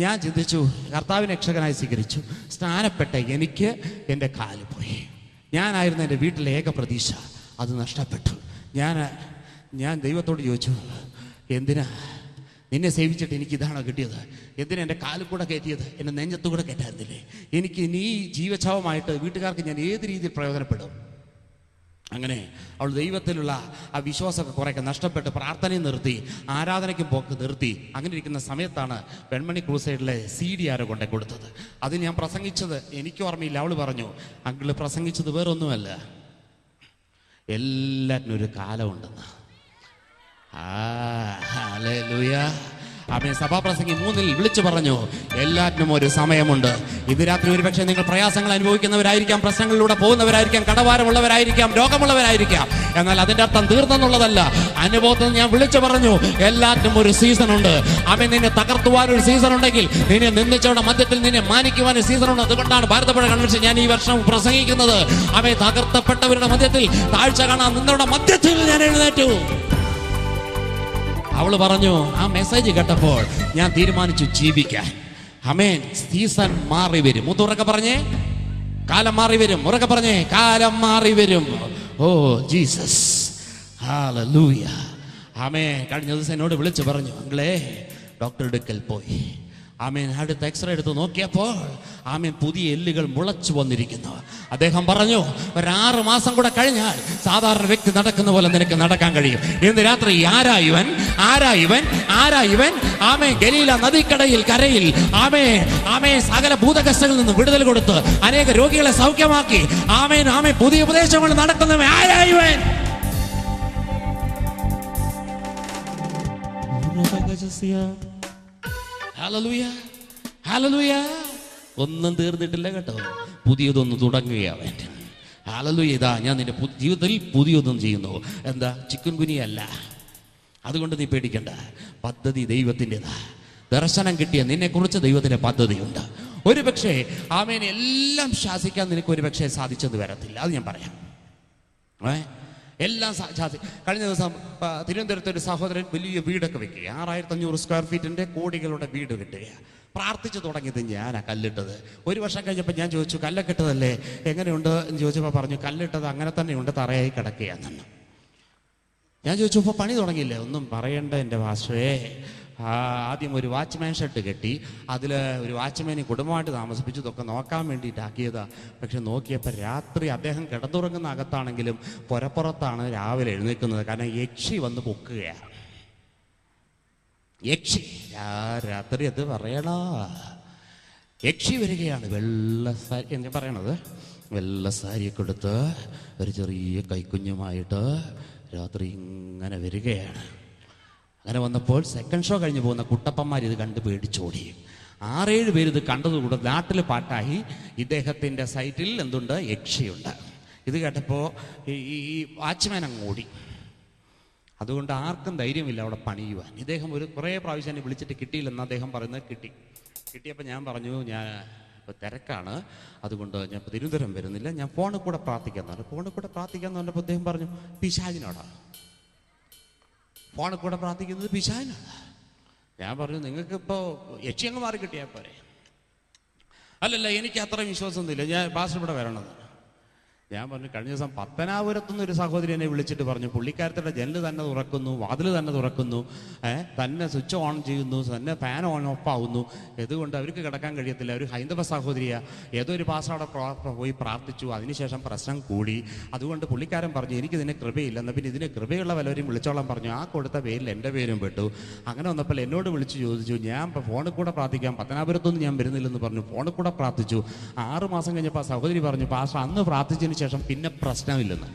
ഞാൻ ചിന്തിച്ചു, കർത്താവിനെ രക്ഷകനായി സ്വീകരിച്ചു, സ്നാനപ്പെട്ട എനിക്ക് എൻ്റെ കാല് പോയി. ഞാനായിരുന്നു എൻ്റെ വീട്ടിലെ ഏക പ്രതീക്ഷ, അത് നഷ്ടപ്പെട്ടു. ഞാൻ ദൈവത്തോട് ചോദിച്ചു, എന്തിനാ നിന്നെ സേവിച്ചിട്ട് എനിക്ക് ഇതാണോ കിട്ടിയത്? എന്തിനാ എൻ്റെ കാലിൽ കൂടെ കയറ്റിയത്? എൻ്റെ നെഞ്ചത്തു കൂടെ കയറ്റായിരുന്നില്ലേ? എനിക്ക് നീ ജീവച്ഛവമായിട്ട് വീട്ടുകാർക്ക് ഞാൻ ഏത് രീതിയിൽ പ്രയോജനപ്പെടും? അങ്ങനെ അവൾ ദൈവത്തിലുള്ള ആ വിശ്വാസമൊക്കെ കുറേയൊക്കെ നഷ്ടപ്പെട്ട് പ്രാർത്ഥനയും നിർത്തി, ആരാധനയ്ക്കും പോക്ക് നിർത്തി. അങ്ങനെ ഇരിക്കുന്ന സമയത്താണ് വെൺമണി ക്രൂസൈഡിലെ CD ആരോ കൊണ്ടേ കൊടുത്തത്. അത് ഞാൻ പ്രസംഗിച്ചത് എനിക്ക് ഓർമ്മയില്ല. അവൾ പറഞ്ഞു, അങ്കിള് പ്രസംഗിച്ചത് വേറൊന്നുമല്ല, എല്ലാറ്റിനും ഒരു കാലമുണ്ടെന്ന്. ഹല്ലേലൂയ. ആമേൻ. സഭാപ്രസംഗി 3-ൽ വിളിച്ചു പറഞ്ഞു, എല്ലാറ്റിനും ഒരു സമയമുണ്ട്. ഇന്ന് രാത്രി ഒരുപക്ഷെ നിങ്ങൾ പ്രയാസങ്ങൾ അനുഭവിക്കുന്നവരായിരിക്കാം, പ്രശ്നങ്ങളിലൂടെ പോകുന്നവരായിരിക്കാം, കടഭാരമുള്ളവരായിരിക്കാം, രോഗമുള്ളവരായിരിക്കാം. എന്നാൽ അതിൻ്റെ അർത്ഥം തീർന്നെന്നുള്ളതല്ല. അനുഭവത്തിൽ ഞാൻ വിളിച്ചു പറഞ്ഞു, എല്ലാറ്റിനും ഒരു സീസൺ ഉണ്ട്. ആമേൻ. നിന്നെ തകർത്തുവാൻ ഒരു സീസൺ ഉണ്ടെങ്കിൽ, നിന്നെ നിന്ദിച്ചവരുടെ മധ്യത്തിൽ നിന്നെ മാനിക്കുവാൻ ഒരു സീസൺ ഉണ്ട്. അതുകൊണ്ടാണ് ഭാരതപ്പുഴ കൺവെൻഷൻ ഞാൻ ഈ വർഷം പ്രസംഗിക്കുന്നത്. ആമേൻ. തകർത്തപ്പെട്ടവരുടെ മധ്യത്തിൽ, താഴ്ച കാണാൻ നിന്നവരുടെ മധ്യത്തിൽ ഞാൻ എഴുന്നേറ്റു. അവള് പറഞ്ഞു, ആ മെസ്സേജ് കേട്ടപ്പോൾ ഞാൻ തീരുമാനിച്ചു ജീവിക്കാൻ. ആമേൻ. സീസൺ മാറി വരും. മുത്തുറക്കെ പറഞ്ഞേ, കാലം മാറി വരും. ഉറക്കെ പറഞ്ഞേ, കാലം മാറി വരും. Oh Jesus, hallelujah. ആമേൻ. കഴിഞ്ഞ ദിവസം എന്നോട് വിളിച്ചു പറഞ്ഞു, അങ്കിളേ ഡോക്ടർ അടുക്കൽ പോയി. ആമേൻ. അടുത്ത് എക്സ്റേ എടുത്ത് നോക്കിയപ്പോൾ ആമേൻ പുതിയ എല്ലുകൾ മുളച്ചു വന്നിരിക്കുന്നു. അദ്ദേഹം പറഞ്ഞു, ഒരു 6 മാസം കൂടെ കഴിഞ്ഞാൽ സാധാരണ വ്യക്തി നടക്കുന്ന പോലെ നിനക്ക് നടക്കാൻ കഴിയും. ഇന്ന് രാത്രി ആരായിവൻ ആമേൻ ഗലീല നദിക്കടയിൽ കരയിൽ ആമേൻ സകല ഭൂതകസ്തകളിൽ നിന്ന് വിടുതൽ കൊടുത്ത് അനേക രോഗികളെ സൗഖ്യമാക്കി. ആമേൻ പുതിയ ഉപദേശങ്ങൾ നടക്കുന്നവൻ ആരായിവൻ? Hallelujah, hallelujah. ഒന്നും തീർന്നിട്ടില്ല കേട്ടോ, പുതിയതൊന്നും തുടങ്ങുകയാവൻ. ഹല്ലേലൂയ. ഇതാ ഞാൻ നിന്റെ ജീവിതത്തിൽ പുതിയതൊന്നും ചെയ്യുന്നു. എന്താ? ചിക്കൻ ഗുനിയല്ല. അതുകൊണ്ട് നീ പേടിക്കണ്ട. പദ്ധതി ദൈവത്തിൻ്റെതാ. ദർശനം കിട്ടിയ നിന്നെ കുറിച്ച് ദൈവത്തിന്റെ പദ്ധതിയുണ്ട്. ഒരുപക്ഷെ ആമേൻ എല്ലാം ശാസിക്കാൻ നിനക്ക് ഒരുപക്ഷെ സാധിച്ചെന്ന് വരത്തില്ല. അത് ഞാൻ പറയാം. എല്ലാം കഴിഞ്ഞ ദിവസം തിരുവനന്തപുരത്ത് ഒരു സഹോദരൻ വലിയ വീടൊക്കെ വെക്കുക, 6500 സ്ക്വയർ ഫീറ്റിന്റെ കോടികളുടെ വീട് കിട്ടുക. പ്രാർത്ഥിച്ചു തുടങ്ങിയത് ഞാനാ കല്ലിട്ടത്. 1 വർഷം കഴിഞ്ഞപ്പോൾ ഞാൻ ചോദിച്ചു, കല്ലൊക്കെ ഇട്ടതല്ലേ, എങ്ങനെയുണ്ട് എന്ന് ചോദിച്ചപ്പോൾ പറഞ്ഞു, കല്ലിട്ടത് അങ്ങനെ തന്നെയുണ്ട്, തറയായി കിടക്കുകയാണെന്ന്. ഞാൻ ചോദിച്ചു, ഇപ്പോൾ പണി തുടങ്ങിയില്ലേ? ഒന്നും പറയണ്ട എൻ്റെ ഭാഷയെ. ആദ്യം ഒരു വാച്ച്മാൻ ഷെഡ് കെട്ടി, അതിൽ ഒരു വാച്ച്മാനെ കുടുംബമായിട്ട് താമസിപ്പിച്ചു. ഇതൊക്കെ നോക്കാൻ വേണ്ടിയിട്ടാക്കിയതാ. പക്ഷെ നോക്കിയപ്പോൾ രാത്രി അദ്ദേഹം കിടന്നുറങ്ങുന്ന അകത്താണെങ്കിലും പുറത്താണ് രാവിലെ എഴുന്നേൽക്കുന്നത്. കാരണം യക്ഷി വന്ന് പൊക്കുകയാണ്. യക്ഷി രാത്രി അത് പറയണോ, യക്ഷി വരികയാണ്. വെള്ള സാരി എന്ന് പറയണത്, വെള്ള സാരിയൊക്കെ എടുത്ത് ഒരു ചെറിയ കൈക്കുഞ്ഞുമായിട്ട് രാത്രി ഇങ്ങനെ വരികയാണ്. അങ്ങനെ വന്നപ്പോൾ സെക്കൻഡ് ഷോ കഴിഞ്ഞ് പോകുന്ന കുട്ടപ്പന്മാർ ഇത് കണ്ട് പേടിച്ചോടി. 6-7 പേര് ഇത് കണ്ടതുകൂടെ നാട്ടിൽ പാട്ടായി. ഇദ്ദേഹത്തിൻ്റെ സൈറ്റിൽ എന്തുണ്ട്? യക്ഷിയുണ്ട്. ഇത് കേട്ടപ്പോൾ ഈ വാച്ച്മാൻ അങ്ങ് ഓടി. അതുകൊണ്ട് ആർക്കും ധൈര്യമില്ല അവിടെ പണിയുവാൻ. ഇദ്ദേഹം കുറേ പ്രാവശ്യം എന്നെ വിളിച്ചിട്ട് കിട്ടിയില്ലെന്ന് അദ്ദേഹം പറയുന്നത്. കിട്ടിയപ്പോൾ ഞാൻ പറഞ്ഞു, ഞാൻ ഇപ്പോൾ തിരക്കാണ്, അതുകൊണ്ട് ഞാൻ ഇപ്പോൾ തിരുവനന്തപുരം വരുന്നില്ല, ഞാൻ ഫോണിൽ കൂടെ പ്രാർത്ഥിക്കാന്ന് പറഞ്ഞു. ഫോണിൽ കൂടെ പ്രാർത്ഥിക്കാന്ന് പറഞ്ഞപ്പോൾ അദ്ദേഹം പറഞ്ഞു, പിശാചിനോടാണ് ഫോണിൽ കൂടെ പ്രാർത്ഥിക്കുന്നത്, പിശാചിനാണ്. ഞാൻ പറഞ്ഞു, നിങ്ങൾക്കിപ്പോൾ യക്ഷി അങ്ങ് മാറി കിട്ടിയാൽ പോരെ. അല്ലല്ല, എനിക്ക് അത്രയും വിശ്വാസമൊന്നുമില്ല, ഞാൻ പാസ്റ്റർ ഇവിടെ വരണത്. ഞാൻ പറഞ്ഞു, കഴിഞ്ഞ ദിവസം പത്തനാപുരത്തുനിന്ന് ഒരു സഹോദരി എന്നെ വിളിച്ചിട്ട് പറഞ്ഞു, പുള്ളിക്കാരത്തിൻ്റെ ജനൽ തന്നെ തുറക്കുന്നു, വാതിൽ തന്നെ തുറക്കുന്നു, തന്നെ സ്വിച്ച് ഓൺ ചെയ്യുന്നു, തന്നെ ഫാൻ ഓൺ ഓഫ് ആവുന്നു. ഇതുകൊണ്ട് അവർക്ക് കിടക്കാൻ കഴിയത്തില്ല. ഒരു ഹൈന്ദവ സഹോദരിയാണ്. ഏതോ ഒരു പാസ്റ്റർ അവിടെ പോയി പ്രാർത്ഥിച്ചു, അതിനുശേഷം പ്രശ്നം കൂടി. അതുകൊണ്ട് പുള്ളിക്കാരൻ പറഞ്ഞു, എനിക്ക് ഇതിന് കൃപയില്ല, എന്നാൽ പിന്നെ ഇതിന് കൃപയുള്ള വല്ലവരും വിളിച്ചോളാൻ പറഞ്ഞു. ആ കൊടുത്ത പേരിൽ എൻ്റെ പേരും പെട്ടു. അങ്ങനെ വന്നപ്പോൾ എന്നോട് വിളിച്ച് ചോദിച്ചു, ഞാൻ ഇപ്പോൾ ഫോണിൽ കൂടെ പ്രാർത്ഥിക്കാം, പത്തനാപുരത്തൊന്നും ഞാൻ വരുന്നില്ലെന്ന് പറഞ്ഞു. ഫോണിൽ കൂടെ പ്രാർത്ഥിച്ചു. 6 മാസം കഴിഞ്ഞപ്പോൾ ആ സഹോദരി പറഞ്ഞു, പാസ്റ്റർ അന്ന് പ്രാർത്ഥിച്ചതിന് ശേഷം പിന്നെ പ്രശ്നമില്ലെന്ന്.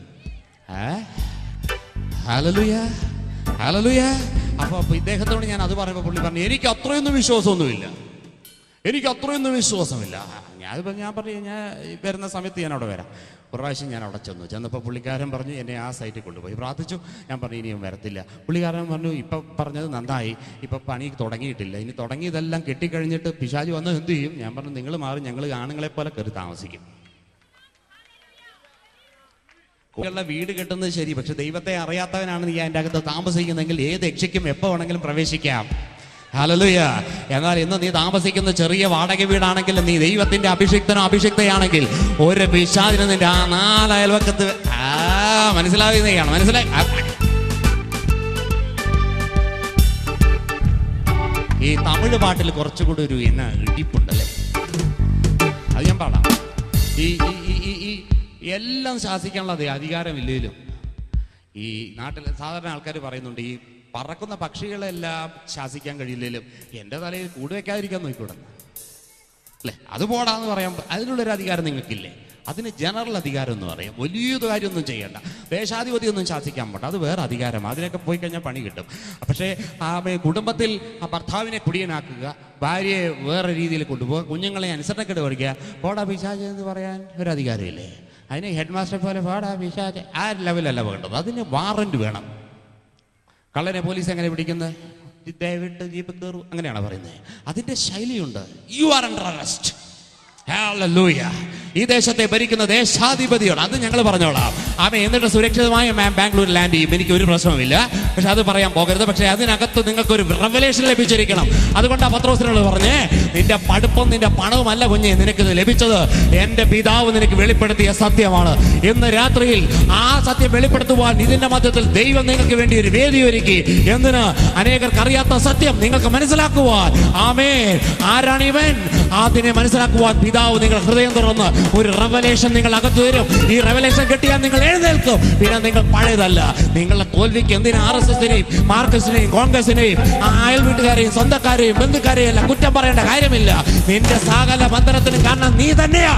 Hallelujah, hallelujah. അപ്പോൾ ഇദ്ദേഹത്തോട് ഞാൻ അത് പറയുമ്പോൾ പുള്ളി പറഞ്ഞു, എനിക്ക് അത്രയൊന്നും വിശ്വാസമൊന്നുമില്ല. ഞാൻ പറഞ്ഞു, ഞാൻ വരുന്ന സമയത്ത് ഞാൻ അവിടെ വരാം. ഒരു പ്രാവശ്യം ഞാൻ അവിടെ ചെന്നപ്പോൾ പുള്ളിക്കാരൻ പറഞ്ഞു എന്നെ ആ സൈറ്റിൽ കൊണ്ടുപോയി പ്രാർത്ഥിച്ചു. ഞാൻ പറഞ്ഞു ഇനിയും വരത്തില്ല. പുള്ളിക്കാരൻ പറഞ്ഞു ഇപ്പം പറഞ്ഞത് നന്നായി, ഇപ്പം പണി തുടങ്ങിയിട്ടില്ല, ഇനി തുടങ്ങിയതെല്ലാം കെട്ടിക്കഴിഞ്ഞിട്ട് പിശാച് വന്ന് എന്ത് ചെയ്യും? ഞാൻ പറഞ്ഞു നിങ്ങൾ മാറി, ഞങ്ങൾ ആണുങ്ങളെ പോലെ കയറി താമസിക്കും. കുട്ടികളുടെ വീട് കെട്ടുന്നത് ശരി, പക്ഷെ ദൈവത്തെ അറിയാത്തവനാണ് നീ അതിൻ്റെ അകത്ത് താമസിക്കുന്നെങ്കിൽ ഏത് യക്ഷയ്ക്കും എപ്പോൾ വേണമെങ്കിലും പ്രവേശിക്കാം. ഹല്ലേലൂയ. എന്നാൽ ഇന്ന് നീ താമസിക്കുന്ന ചെറിയ വാടക വീടാണെങ്കിലും നീ ദൈവത്തിന്റെ അഭിഷിക്തനോ അഭിഷിക്തയാണെങ്കിൽ ഒരു പിശാചിന് നിന്റെ ആ 4 അയൽവക്കത്ത് മനസ്സിലാവുന്നതാണ്. മനസ്സിലായി? ഈ തമിഴ് പാട്ടിൽ കുറച്ചുകൂടി ഒരു ഇടിപ്പുണ്ടല്ലേ, അത് ഞാൻ പാടാം. ഈ എല്ലാം ശാസിക്കാനുള്ള അധികാരമില്ലേലും ഈ നാട്ടിൽ സാധാരണ ആൾക്കാർ പറയുന്നുണ്ട് ഈ പറക്കുന്ന പക്ഷികളെല്ലാം ശാസിക്കാൻ കഴിയില്ലേലും എൻ്റെ തലയിൽ കൂട് വെക്കാതിരിക്കാൻ നോക്കിക്കൂടെ അല്ലേ? അത് പോടാന്ന് പറയാൻ അതിനുള്ളൊരു അധികാരം നിങ്ങൾക്കില്ലേ? അതിന് ജനറൽ അധികാരം എന്ന് പറയും. വലിയ കാര്യമൊന്നും ചെയ്യണ്ട, ദേശാധിപതിയൊന്നും ശാസിക്കാൻ പറ്റും, അത് വേറെ അധികാരം. അതിനൊക്കെ പോയി കഴിഞ്ഞാൽ പണി കിട്ടും. പക്ഷേ കുടുംബത്തിൽ ആ ഭർത്താവിനെ കുടിയനാക്കുക, ഭാര്യയെ വേറെ രീതിയിൽ കൊണ്ടുപോകുക, കുഞ്ഞുങ്ങളെ അനുസരണക്കേട് പഠിക്കുക, പോടാ പിശാച് എന്ന് പറയാൻ ഒരു അധികാരമില്ലേ? അതിന് ഹെഡ് മാസ്റ്റർ പോലെ പോടാ പിശാച് ആ ലെവലല്ല വേണ്ടത്. അതിന് വാറന്റ് വേണം. കള്ളനെ പോലീസ് എങ്ങനെ പിടിക്കുന്നത്? ദയവിട്ട് ജീപ്പ് കയറൂ അങ്ങനെയാണ് പറയുന്നത്. അതിന്റെ ശൈലിയുണ്ട്. You are under arrest. Hallelujah. ഈ ദേശത്തെ ഭരിക്കുന്ന ദേശാധിപതിയോട് അത് ഞങ്ങൾ പറഞ്ഞോളാം. എന്നിട്ട് സുരക്ഷിതമായി ബാംഗ്ലൂർ ലാൻഡ് ചെയ്യും, എനിക്ക് ഒരു പ്രശ്നവുമില്ല. പക്ഷെ അത് പറയാൻ പോകരുത്. പക്ഷെ അതിനകത്ത് നിങ്ങൾക്ക് ഒരു റെവലേഷൻ ലഭിച്ചിരിക്കണം. അതുകൊണ്ട് ആ പത്രോസിനോട് പറഞ്ഞേ, നിന്റെ പഠിപ്പും നിന്റെ പണവുമല്ല കുഞ്ഞെ നിനക്ക് ലഭിച്ചത്, എന്റെ പിതാവ് നിനക്ക് വെളിപ്പെടുത്തിയ സത്യമാണ്. ഇന്ന് രാത്രിയിൽ ആ സത്യം വെളിപ്പെടുത്തുവാൻ ഇതിന്റെ മധ്യത്തിൽ ദൈവം നിങ്ങൾക്ക് വേണ്ടി ഒരു വേദി ഒരുക്കി. എന്തിന്? അനേകർക്ക് അറിയാത്ത സത്യം നിങ്ങൾക്ക് മനസ്സിലാക്കുവാൻ. ആമേൻ. ആരാണ് ഇവൻ? അതിനെ മനസ്സിലാക്കുവാൻ പിതാവ് നിങ്ങൾ ഹൃദയം തുറന്ന് ഒരു റെവലേഷൻ നിങ്ങൾ അകത്ത് വരും. ഈ റെവലേഷൻ കിട്ടിയാൽ നിങ്ങൾ എഴുന്നേൽക്കും. പിന്നെ നിങ്ങൾ പഴയതല്ല. നിങ്ങളുടെ തോൽവിക്ക് എന്തിനാ RSSനെയും മാർക്സിനെയും കോൺഗ്രസിനെയും അയൽ വീട്ടുകാരെയും സ്വന്തക്കാരെയും ബന്ധുക്കാരെയും എല്ലാം കുറ്റം പറയേണ്ട കാര്യമില്ല. നിന്റെ സകല ബന്ധനത്തിനും കാരണം നീ തന്നെയാ.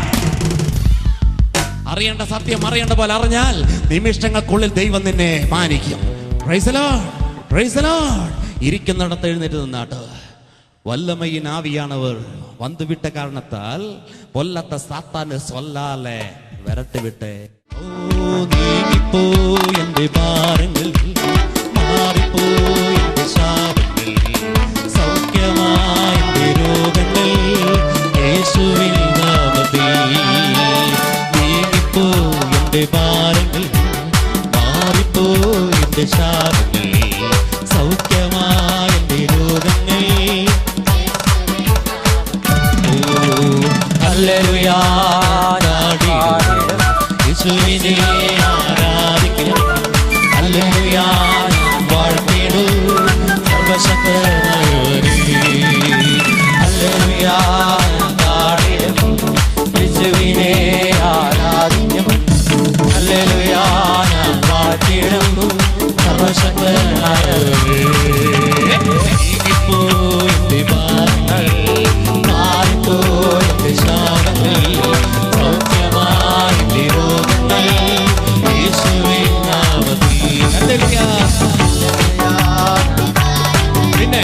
അറിയേണ്ട സത്യം അറിയേണ്ട പോലെ അറിഞ്ഞാൽ നിമിഷങ്ങൾക്കുള്ളിൽ ദൈവം നിന്നെ മാനിക്കും. Praise the Lord, praise the Lord. ഇരിക്കുന്നിടത്ത് എഴുന്നേറ്റ് നിന്നാട്ട്. വല്ലമയിൻ ആവിയാണവർ വന്നുവിട്ട കാരണത്താൽ കൊല്ലത്ത സാത്താന് സ്വല്ലാലെ വരട്ടുവിട്ടെ. നീങ്ങിപ്പോ എന്റെ ഭാരങ്ങൾ, മാറിപ്പോ എന്റെ ശാപങ്ങൾ, സൗഖ്യമായ എന്റെ രോഗങ്ങൾ യേശുവിൻ നാമത്തിൽ. നീങ്ങിപ്പോ എന്റെ ഭാരങ്ങൾ, മാറിപ്പോ എന്റെ ശാപങ്ങൾ, സൗഖ്യമായ എന്റെ രോഗങ്ങൾ. ഹല്ലേലൂയ. യേശുവിനെ ആരാധിക്കണം. ഹല്ലേലൂയ. വാഴ്ത്തിടൂ സർവശക്തനായവനെ. ഹല്ലേലൂയ. യേശുവിനെ ആരാധിക്കണം. ഹല്ലേലൂയ. വാഴ്ത്തിടൂ സർവശക്തനായവനെ. നീങ്ങിപ്പോയി ഭാരങ്ങൾ, മാറിപ്പോയി ശാപങ്ങൾ, സൗഖ്യമായി രോഗങ്ങൾ യേശുവിൻ നാമത്തിൽ. പിന്നെ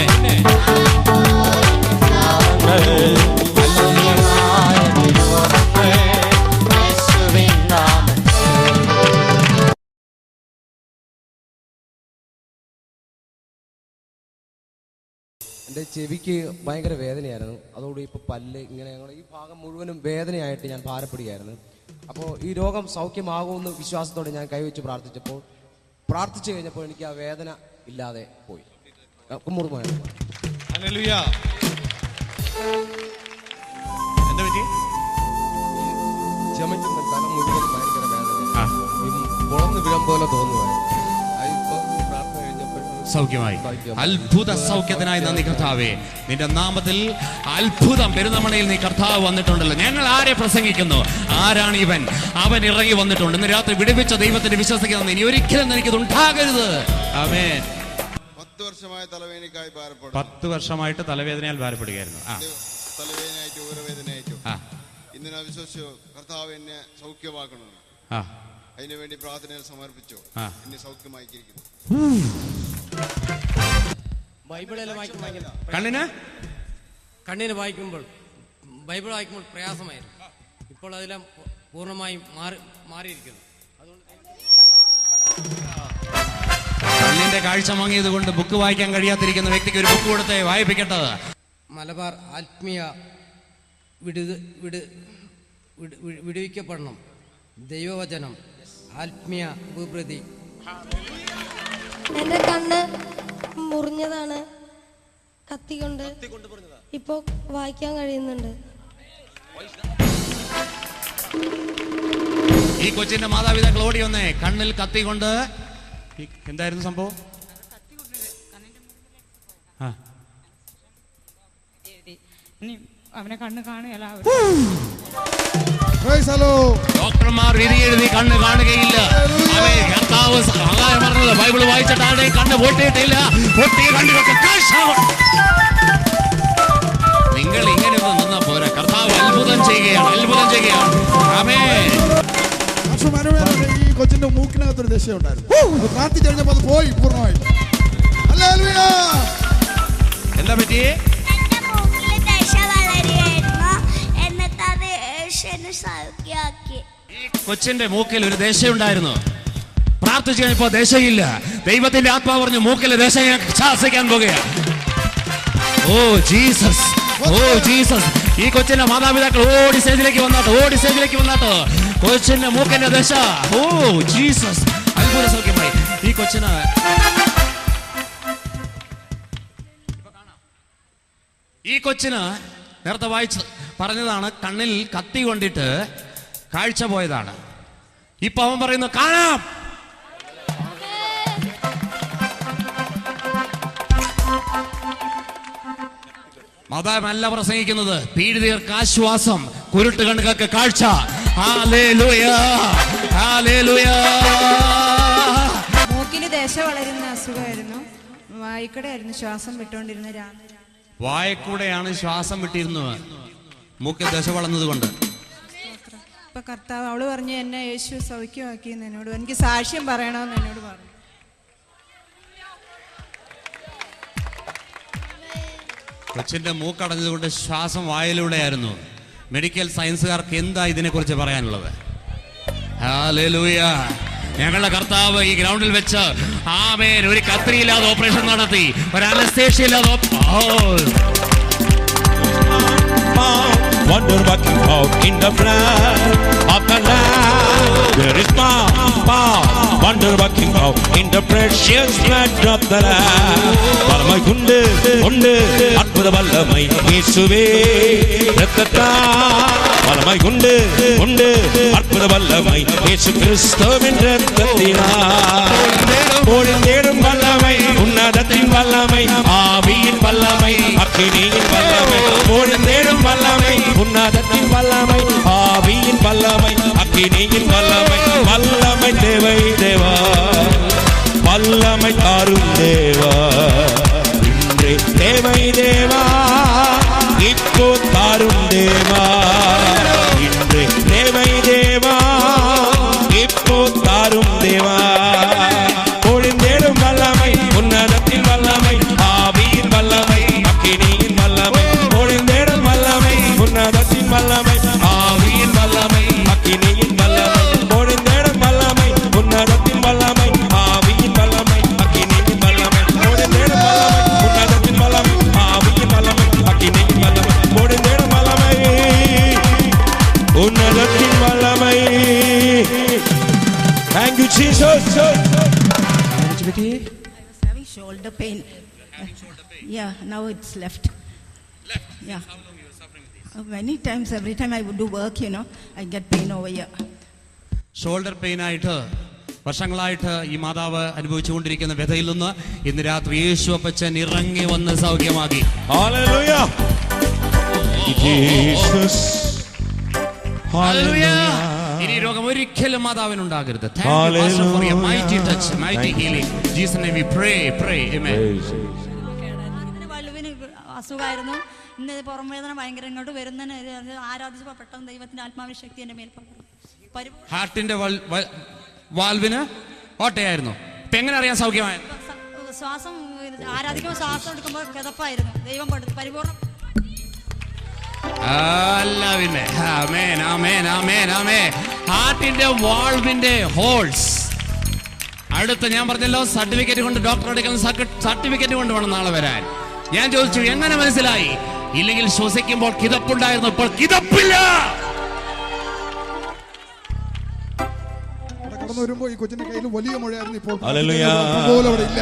എൻ്റെ ചെവിക്ക് ഭയങ്കര വേദനയായിരുന്നു. അതോടെ ഇപ്പോൾ പല്ല് ഇങ്ങനെ ഈ ഭാഗം മുഴുവനും വേദനയായിട്ട് ഞാൻ ഭാരപ്പെടുകയായിരുന്നു. അപ്പോൾ ഈ രോഗം സൗഖ്യമാകുമെന്ന് വിശ്വാസത്തോടെ ഞാൻ കൈവച്ച് പ്രാർത്ഥിച്ചു കഴിഞ്ഞപ്പോൾ എനിക്ക് ആ വേദന ഇല്ലാതെ പോയി. കുമ്മുറുമായിരുന്നു. ഹല്ലേലൂയ. എന്താ പറ്റി? ചുമറ്റുന്ന തലം മുഴുവൻ ഭയങ്കര വേദന, പൊളന്ന് വീഴാൻ പോലെ തോന്നുമായിരുന്നു. സൗഖ്യമായി. അത്ഭുത സൗഖ്യത്തിനായി നന്ദി കർത്താവേ. നിന്റെ നാമത്തിൽ അത്ഭുതം പെരുന്നമണയിൽ നീ കർത്താവ് വന്നിട്ടുണ്ടല്ലോ. ഞങ്ങൾ ആരെ പ്രസംഗിക്കുന്നു? ആരാണ് ഇവൻ? അവൻ ഇറങ്ങി വന്നിട്ടുണ്ട്. ഇന്ന് രാത്രി വിടുവിച്ച ദൈവത്തിന്റെ വിശ്വസിക്കുന്ന ഇനി ഒരിക്കലും എനിക്കിത് ഉണ്ടാകരുത്. ആമേൻ. 10 വർഷമായി തലവേദനയ്ക്കായി ഭാരപ്പെടും. 10 വർഷമായിട്ട് തലവേദനയാൽ ഭാരപ്പെടുകയായിരുന്നു. തലവേദനയായിട്ടും ഊരവേദനയായിട്ടും ഇന്ന് ഞാൻ വിശ്വസിച്ചു കർത്താവ് എന്നെ സൗഖ്യമാക്കണം. അതിനുവേണ്ടി പ്രാർത്ഥനകൾ സമർപ്പിച്ചു. എന്നെ സൗഖ്യമാക്കിയിരിക്കുന്നു. കണ്ണിന് വായിക്കുമ്പോൾ ബൈബിൾ വായിക്കുമ്പോൾ പ്രയാസമായിരുന്നു. ഇപ്പോൾ അതെല്ലാം പൂർണ്ണമായും മാറിയിരിക്കുന്നു. കണ്ണിന്റെ കാഴ്ച മങ്ങിയത് കൊണ്ട് ബുക്ക് വായിക്കാൻ കഴിയാതിരിക്കുന്ന വ്യക്തിക്ക് ഒരു ബുക്ക് കൊടുത്തേ വായിപ്പിക്കട്ടെ. മലബാർ ആത്മീയ വിടുവിക്കപ്പെടണം. ദൈവവചനം ആത്മീയ വിഭ്രതി. എന്റെ കണ്ണ് മുറിഞ്ഞതാണ്, കത്തിക്കൊണ്ട് ഇപ്പൊ വായിക്കാൻ കഴിയുന്നുണ്ട്. ഈ കൊച്ചിന്റെ മാതാപിതാക്കൾ ഓടി വന്നേ. കണ്ണിൽ കത്തി കൊണ്ട് എന്തായിരുന്നു സംഭവം? അവനെ കണ്ണ് കാണുകയല്ല. ഡോക്ടർമാർ വിധി എഴുതി കണ്ണ് കാണുകയില്ല. കർത്താവ് പറഞ്ഞത് ബൈബിൾ വായിച്ചിട്ടാണ് കണ്ണ് പൊട്ടിയിട്ടില്ല. പൊട്ടിയ കണ്ണുകൾക്ക് നിങ്ങൾ ഇങ്ങനെ ഒന്ന് നിന്നാ പോരാ. കർത്താവ് അത്ഭുതം ചെയ്യുകയാണ്, അത്ഭുതം ചെയ്യുകയാണ്. ആമേൻ. ഈ കൊച്ചിന്റെ മൂക്കിനകത്തൊരു ദശയുണ്ടായിരുന്നു. പ്രാർത്ഥിച്ചു കഴിഞ്ഞപ്പോ അത് പോയി പൂർണ്ണമായി. എന്താ പറ്റി? ഈ കൊച്ചിന്റെ മൂക്കിൽ ഒരു ദശയുണ്ടായിരുന്നു. പ്രാർത്ഥിച്ചു കഴിഞ്ഞപ്പോ ദശയില്ല. ദൈവത്തിന്റെ ആത്മാവ് പറഞ്ഞു മൂക്കിലെ ദശ ശാസിക്കാൻ പോകുകയാണ്. Oh Jesus, oh Jesus. ഈ കൊച്ചിന്റെ മാതാപിതാക്കൾ ഓടി സ്റ്റേജിലേക്ക് വന്നാട്ടോ. കൊച്ചിന്റെ മൂക്കിന്റെ ദശ. ഓ ജീസസ്, അത്ഭുത സൗഖ്യമായി. ഈ കൊച്ചിന് നേരത്തെ പറഞ്ഞതാണ് കണ്ണിൽ കത്തി കൊണ്ടിട്ട് കാഴ്ച പോയതാണ്. ഇപ്പൊ അവൻ പറയുന്നു കാണാം. മതമല്ല പ്രസംഗിക്കുന്നത്, പീഡിതർക്ക് ആശ്വാസം, കുരുട്ട് കണ്ണുകൾക്ക് കാഴ്ച. Hallelujah, hallelujah. മൂക്കിന് ദശ വളരുന്ന അസുഖമായിരുന്നു. വായിക്കടയായിരുന്നു ശ്വാസം വിട്ടുകൊണ്ടിരുന്ന. വായക്കൂടെയാണ് ശ്വാസം വിട്ടിരുന്നത്, മൂക്കിൽ ദശ വളർന്നത് കൊണ്ട്. ഇപ്പൊ കർത്താവ്, അവള് പറഞ്ഞു എന്നെ യേശു സൗഖ്യമാക്കിയെന്ന് എന്നോട്. എനിക്ക് സാക്ഷ്യം പറയണമെന്ന് എന്നോട് പറഞ്ഞു. കൊച്ചിന്റെ മൂക്കടഞ്ഞതുകൊണ്ട് ശ്വാസം വായിലൂടെയായിരുന്നു. മെഡിക്കൽ സയൻസുകാർക്ക് എന്താ ഇതിനെക്കുറിച്ച് പറയാനുള്ളത്? ഹല്ലേലൂയ. ഞങ്ങളുടെ കർത്താവ് ഈ ഗ്രൗണ്ടിൽ വെച്ച് ആമേൻ ഒരു കത്രിയില്ലാതെ ഓപ്പറേഷൻ നടത്തി, ഒരു അനസ്തേഷ്യ ഇല്ലാതെ. Wonder working power in the blood of the Lamb. There is power, wonder working power in the precious blood of the Lamb. வல்லமை உண்டு அற்புத வல்லமை இயேசுவே இரத்தத்தால். வல்லமை உண்டு அற்புத வல்லமை இயேசு கிறிஸ்துவின் இரத்தத்தினால். பொழிந்தேடும் வல்லமை, உன்னதத்தின் வல்லமை, ஆவியின் வல்லமை, அக்கினியின் வல்லமை. பொழிந்தேடும் வல்லமை, உன்னதத்தின் வல்லமை, ஆவியின் வல்லமை, அக்கினியின் வல்லமை. வல்லமை தேவை தேவா, வல்லமை தாரும் தேவா. இன்றே தேவை தேவா, இப்போ தாரும் தேவா. இன்றே தேவை தேவா, இப்போ தாரும் தேவா. பொழிந்தேடும் வல்லமை, உன்னதத்தின் வல்லமை, ஆவியின் வல்லமை, அக்கினியின் வல்லமை. பொழிந்தேடும் வல்லமை, உன்னதத்தின் வல்லமை, ஆவியின் வல்லமை, அக்கினியின் வல்லமை. பொழிந்தேடும் வல்லமை, உன்னதத்தின் வல்லமை, ஆவியின் வல்லமை, அக்கினியின் வல்லமை. பொழிந்தேடும் வல்லமை, உன்னதத்தின் வல்லமை, ஆவியின் வல்லமை, அக்கினியின் வல்லமை. பொழிந்தேடும் வல்லமை, உன்னதத்தின் வல்லமை. Thank you, Jesus. Having shoulder pain. Yeah, now it's left. Yeah. Many times, every time I would do work, I get pain over here. Shoulder pain ആയിട്ട് വർഷങ്ങളായിട്ട് ഈ മാതാവ് അനുഭവിച്ചുകൊണ്ടിരിക്കുന്ന വ്യഥയിൽ നിന്ന് ഇന്ന് രാത്രി യേശു അപ്പച്ചൻ ഇറങ്ങി വന്ന് സൗഖ്യമാക്കി. Hallelujah. Jesus. Hallelujah. ഇനി രോഗം ഒരിക്കലും മാതാവിനുണ്ടാകരുത്. വള്ളുവിന് അസുഖമായിരുന്നു. ഇന്ന് പുറം വേദന ഭയങ്കര ഇങ്ങോട്ട് വരുന്നതിന് ആരാധിച്ചപ്പോൾ പെട്ടെന്ന് ദൈവത്തിന്റെ ആത്മാവിന്റെ ശക്തി എന്റെ മേൽ പകർന്നു. ഹാർട്ടിന്റെ വാൽവിന് ഓട്ടയായിരുന്നു. ഇപ്പൊ എങ്ങനെ അറിയാൻ സൗഖ്യമായ? ശ്വാസം ആരാധിക്കുമ്പോൾ ശ്വാസം എടുക്കുമ്പോൾ കിതപ്പായിരുന്നു. ദൈവം പരിപൂർണ്ണം. പിന്നെ ആമേൻ ആമേൻ ആമേൻ ആമേൻ. ഹാർട്ടിന്റെ വാൾവിന്റെ ഹോൾസ് അടുത്ത് ഞാൻ പറഞ്ഞല്ലോ സർട്ടിഫിക്കറ്റ് കൊണ്ട് ഡോക്ടർ എടുക്കുന്ന സർട്ടിഫിക്കറ്റ് കൊണ്ട് വേണം നാളെ വരാൻ. ഞാൻ ചോദിച്ചു എങ്ങനെ മനസ്സിലായി? ഇല്ലെങ്കിൽ ശ്വസിക്കുമ്പോൾ കിതപ്പുണ്ടായിരുന്നു, ഇപ്പോൾ കിതപ്പില്ല. കടന്നു വരുമ്പോ ഈ കൊച്ചിന്റെ കയ്യിൽ വലിയ മുഴയായിരുന്നു, ഇപ്പോൾ ഹല്ലേലൂയ. പോലും അവിടെ ഇല്ല.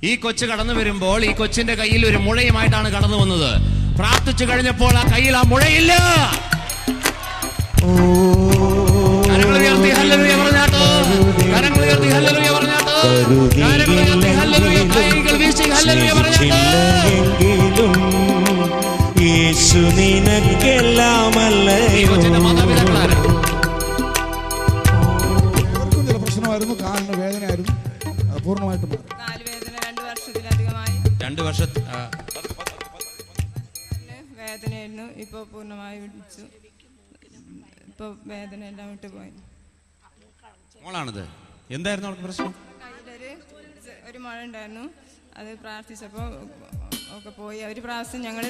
ഈ കൊച്ചു കടന്നു വരുമ്പോൾ ഈ കൊച്ചിന്റെ കയ്യിൽ ഒരു മുഴയുമായിട്ടാണ് കടന്നു വന്നത്. പ്രാർത്ഥിച്ചു കഴിഞ്ഞപ്പോൾ ആ കയ്യിൽ ആ മുഴയില്ല. കരങ്ങൾ ഉയർത്തി ഹല്ലേലൂയ പറഞ്ഞാട്ടോ, കരങ്ങൾ ഉയർത്തി ഹല്ലേലൂയ പറഞ്ഞാട്ടോ, കരങ്ങൾ ഉയർത്തി ഹല്ലേലൂയ, കൈകൾ വീശി ഹല്ലേലൂയ പറഞ്ഞാട്ടോ. യേശു നിനക്കെല്ലാമല്ലേ. ഈ കൊച്ചിന്റെ മാതാപിതാക്കളാരാ? ഇവർക്കും ചില പ്രശ്നമായിരുന്നു, കാലിന് വേദനയായിരുന്നു, പൂർണ്ണമായിട്ടും മാറി. കാലുവേദന 2 വർഷത്തിലധികമായി. 2 വർഷത്തെ വേദനയായിരുന്നു, ഇപ്പോൾ പൂർണ്ണമായി വിടിച്ചു. ഇപ്പോൾ വേദന എല്ലാം വിട്ടു പോയി. മോളാണിത്. എന്തായിരുന്നു അവൾക്ക് പ്രശ്നം? ഒരു മുഴ ഉണ്ടായിരുന്നു, അത് പ്രാർത്ഥിച്ചപ്പോൾ ഒക്കെ പോയി. ഒരു പ്രാവശ്യം ഞങ്ങൾ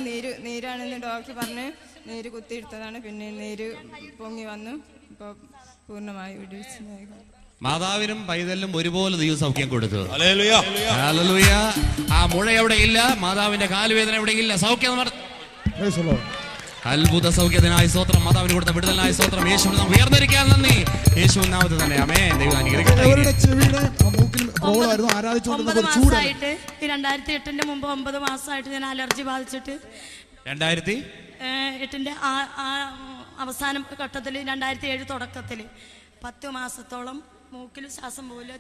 നീരാണെന്ന് ഡോക്ടർ പറഞ്ഞ് നീര് കുത്തിയെടുത്തതാണ്. പിന്നെ നീര് പൊങ്ങി വന്നു, ഇപ്പോൾ പൂർണ്ണമായി വിടിച്ചു. മാതാവിനും പൈതലിനും ഒരുപോലെ ദൈവം സൗഖ്യം കൊടുത്തു. ഹല്ലേലൂയ. ഹല്ലേലൂയ. ആ മുഴ എവിടെ ഇല്ല, മാതാവിന്റെ കാലുവേദന എവിടെ ഇല്ല, സൗഖ്യം. Praise the Lord. അത്ഭുത സൗഖ്യത്തിനായി സ്തോത്രം, മാതാവിന് കൊടുത്ത വിടുതലിനായി സ്തോത്രം. യേശുവിനെ നാം ഉയർന്നിരിക്കാൻ നന്ദി. യേശുവിൻ നാമത്തിൽ തന്നെ ആമേൻ. ദൈവം അനുഗ്രഹിക്കട്ടെ. അവരുടെ ചെവിയുടെ മൂക്കിൽ പ്രോബ്ലമായിരുന്നു, ആരാധിച്ചുകൊണ്ടിരുന്ന ഒരു ചൂടായിട്ട്. 2008 മുമ്പ് 9 മാസമായിട്ട് ഞാൻ അലർജി ബാധിച്ചിട്ട് 2008 അവസാന ഘട്ടത്തിൽ 2007 തുടക്കത്തിൽ 10 മാസത്തോളം മൂക്കിൽ ശ്വാസം പോകില്ല,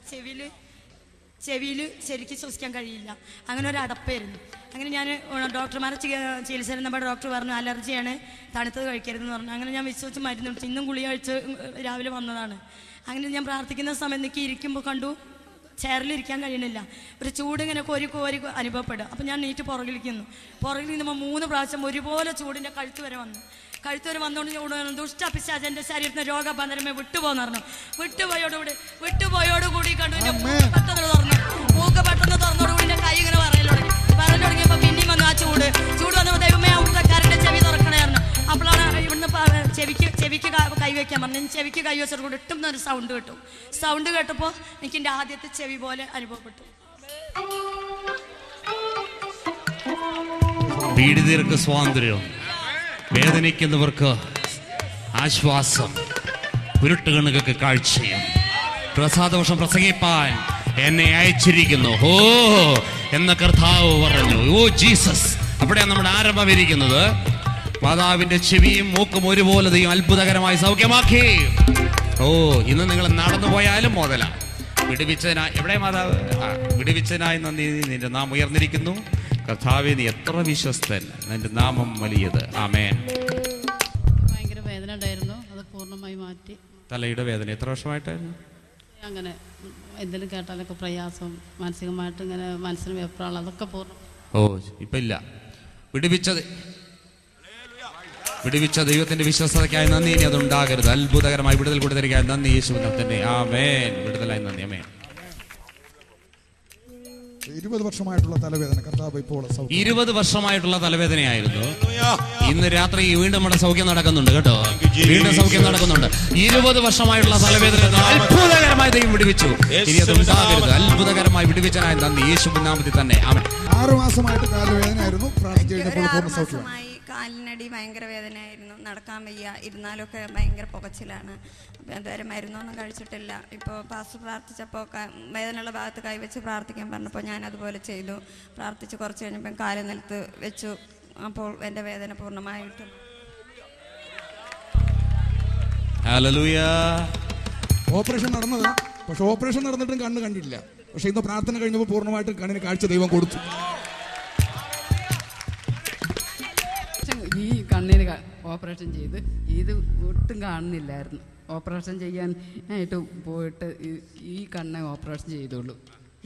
ചെവിയിൽ ശരിക്കും ശ്വസിക്കാൻ കഴിയില്ല. അങ്ങനെ ഒരു അടപ്പായിരുന്നു. അങ്ങനെ ഞാൻ ഡോക്ടർമാരെ ചികിത്സ നമ്മുടെ ഡോക്ടർ പറഞ്ഞു അലർജിയാണ്, തണുത്തത് കഴിക്കരുതെന്ന് പറഞ്ഞു. അങ്ങനെ ഞാൻ വിശ്വസിച്ച് മരുന്ന് കുടിച്ചു. ഇന്നും ഗുളിക കഴിച്ച് രാവിലെ വന്നതാണ്. അങ്ങനെ ഞാൻ പ്രാർത്ഥിക്കുന്ന സമയം എനിക്ക് ഇരിക്കുമ്പോൾ കണ്ടു ചെയറിലിരിക്കാൻ കഴിയണില്ല, ഒരു ചൂടിങ്ങനെ കോരി അനുഭവപ്പെടുക. അപ്പം ഞാൻ നീറ്റ് പുറകിൽ നിന്നുമ്പോൾ 3 പ്രാവശ്യം ഒരുപോലെ ചൂടിൻ്റെ കഴുത്ത് വരെ വന്നുകൊണ്ട് ദുഷ്ടപിശാചന്റെ ശരീരത്തിന് രോഗബന്ധനമേ വിട്ടുപോകുന്നു പറഞ്ഞു. വിട്ടുപോയോടുകൂടി കണ്ടു എൻ്റെ മൂക്ക് പെട്ടെന്ന് തുറന്നോടുകൂടി എൻ്റെ കൈ ഇങ്ങനെ പറഞ്ഞു തുടങ്ങിയപ്പോൾ പിന്നെയും വന്നു ആ ചൂട് വന്നപ്പോൾ ദൈവമേ ഊട്ടക്കാരൻ്റെ ചെവി തുറക്കണമായിരുന്നു. അപ്പോഴാണ് ഇവിടുന്ന് ചെവിക്ക് കൈവയ്ക്കാൻ പറഞ്ഞു. ചെവിക്ക് കൈവച്ചോട് കൂടി ഇട്ടുന്നൊരു സൗണ്ട് കേട്ടപ്പോൾ എനിക്ക് എൻ്റെ ആദ്യത്തെ ചെവി പോലെ അനുഭവപ്പെട്ടു. പീഡിതർക്ക് സ്വാതന്ത്ര്യം, വേദനിക്കുന്നവർക്ക് ആശ്വാസം, കുരുട്ടുകണ്ണുകൾക്ക് കാഴ്ചയും. പ്രസാദവർഷം പ്രസംഗിപ്പാൻ എന്നെ അയച്ചിരിക്കുന്നു എന്ന കർത്താവ് പറഞ്ഞു. Oh Jesus. അവിടെയാണ് നമ്മുടെ ആരംഭം ഇരിക്കുന്നത്. മാതാവിന്റെ ചെവിയും മൂക്കും ഒരുപോലെ ദൈവം അത്ഭുതകരമായി സൗഖ്യമാക്കി. ഇന്ന് നിങ്ങൾ നടന്നു പോയാലും മുതല വിടുവിച്ചതിനായി എവിടെ മാതാവ് വിടുവിച്ചതിനായി നന്ദി. നിന്റെ നാം ഉയർന്നിരിക്കുന്നു കർത്താവേ, നീ എത്ര വിശ്വസ്തൻ, നിന്റെ നാമം വലിയത്. ആമേൻ. ഭയങ്കര വേദന ഉണ്ടായിരുന്നു, അത് പൂർണ്ണമായി മാറ്റി. തലയുടെ വേദന എത്ര വർഷമായിട്ടായിരുന്നു? അങ്ങനെ എന്തെങ്കിലും കേട്ടാലൊക്കെ പ്രയാസം, മാനസികമായിട്ട് ഇങ്ങനെ മനസ്സിന് വെപ്രാളം, അതൊക്കെ പൂർണ്ണം. ഇപ്പം ഇല്ല. വിടുവിച്ച ദൈവത്തിന്റെ വിശ്വസ്തതയ്ക്കായി നന്ദി. ഇനി അതുണ്ടാകരുത്. അത്ഭുതകരമായി വിടുതൽ കൊടുത്തിരിക്കാൻ നന്ദി. യേശുവിനെ തന്നെ ആമേൻ. വിടുതലായി നന്ദി. ആമേൻ. 20 വർഷമായിട്ടുള്ള തലവേദന കർത്താവ് ഇപ്പോൾ 20 വർഷമായിട്ടുള്ള തലവേദനയായിരുന്നു. ഇന്ന് രാത്രി വീണ്ടും നമ്മുടെ സൗഖ്യം നടക്കുന്നുണ്ട് കേട്ടോ. വീണ്ടും സൗഖ്യം നടക്കുന്നുണ്ട്. 20 വർഷമായിട്ടുള്ള തലവേദന അത്ഭുതകരമായി ദൈവം വിടുവിച്ചു. ഇനി അത് ഉണ്ടാകരുത്. അത്ഭുതകരമായി വിടുവിച്ചനായി നന്ദി. യേശുവിൻ നാമത്തിൽ തന്നെ ആമേൻ. 6 മാസമായിട്ട് കാലുവേദനയായിരുന്നു. കാലിനടി ഭയങ്കര വേദനയായിരുന്നു, നടക്കാൻ വയ്യ, ഇരുന്നാലൊക്കെ ഭയങ്കര പുകച്ചിലാണ്. അപ്പം അതുവരെ മരുന്നൊന്നും കഴിച്ചിട്ടില്ല. ഇപ്പോൾ പാസ്റ്റർ പ്രാർത്ഥിച്ചപ്പോൾ വേദനയുള്ള ഭാഗത്ത് കൈവച്ച് പ്രാർത്ഥിക്കാൻ പറഞ്ഞപ്പോൾ ഞാൻ അതുപോലെ ചെയ്തു. പ്രാർത്ഥിച്ച് കുറച്ച് കഴിഞ്ഞപ്പോൾ കാല് നിലത്ത് വെച്ചു. അപ്പോൾ എൻ്റെ വേദന പൂർണ്ണമായിട്ടും. ഓപ്പറേഷൻ നടന്നത്, പക്ഷെ ഓപ്പറേഷൻ നടന്നിട്ടും കണ്ണ് കണ്ടില്ല. പക്ഷെ ഇന്ന് പ്രാർത്ഥന കഴിഞ്ഞപ്പോൾ പൂർണ്ണമായിട്ടും കണ്ണിന് കാഴ്ച ദൈവം കൊടുത്തു. ഈ കണ്ണിന് ഓപ്പറേഷൻ ചെയ്ത് ഇത് ഒട്ടും കാണുന്നില്ലായിരുന്നു. ഓപ്പറേഷൻ ചെയ്യാനായിട്ട് പോയിട്ട് ഈ കണ്ണെ ഓപ്പറേഷൻ ചെയ്തുള്ളൂ,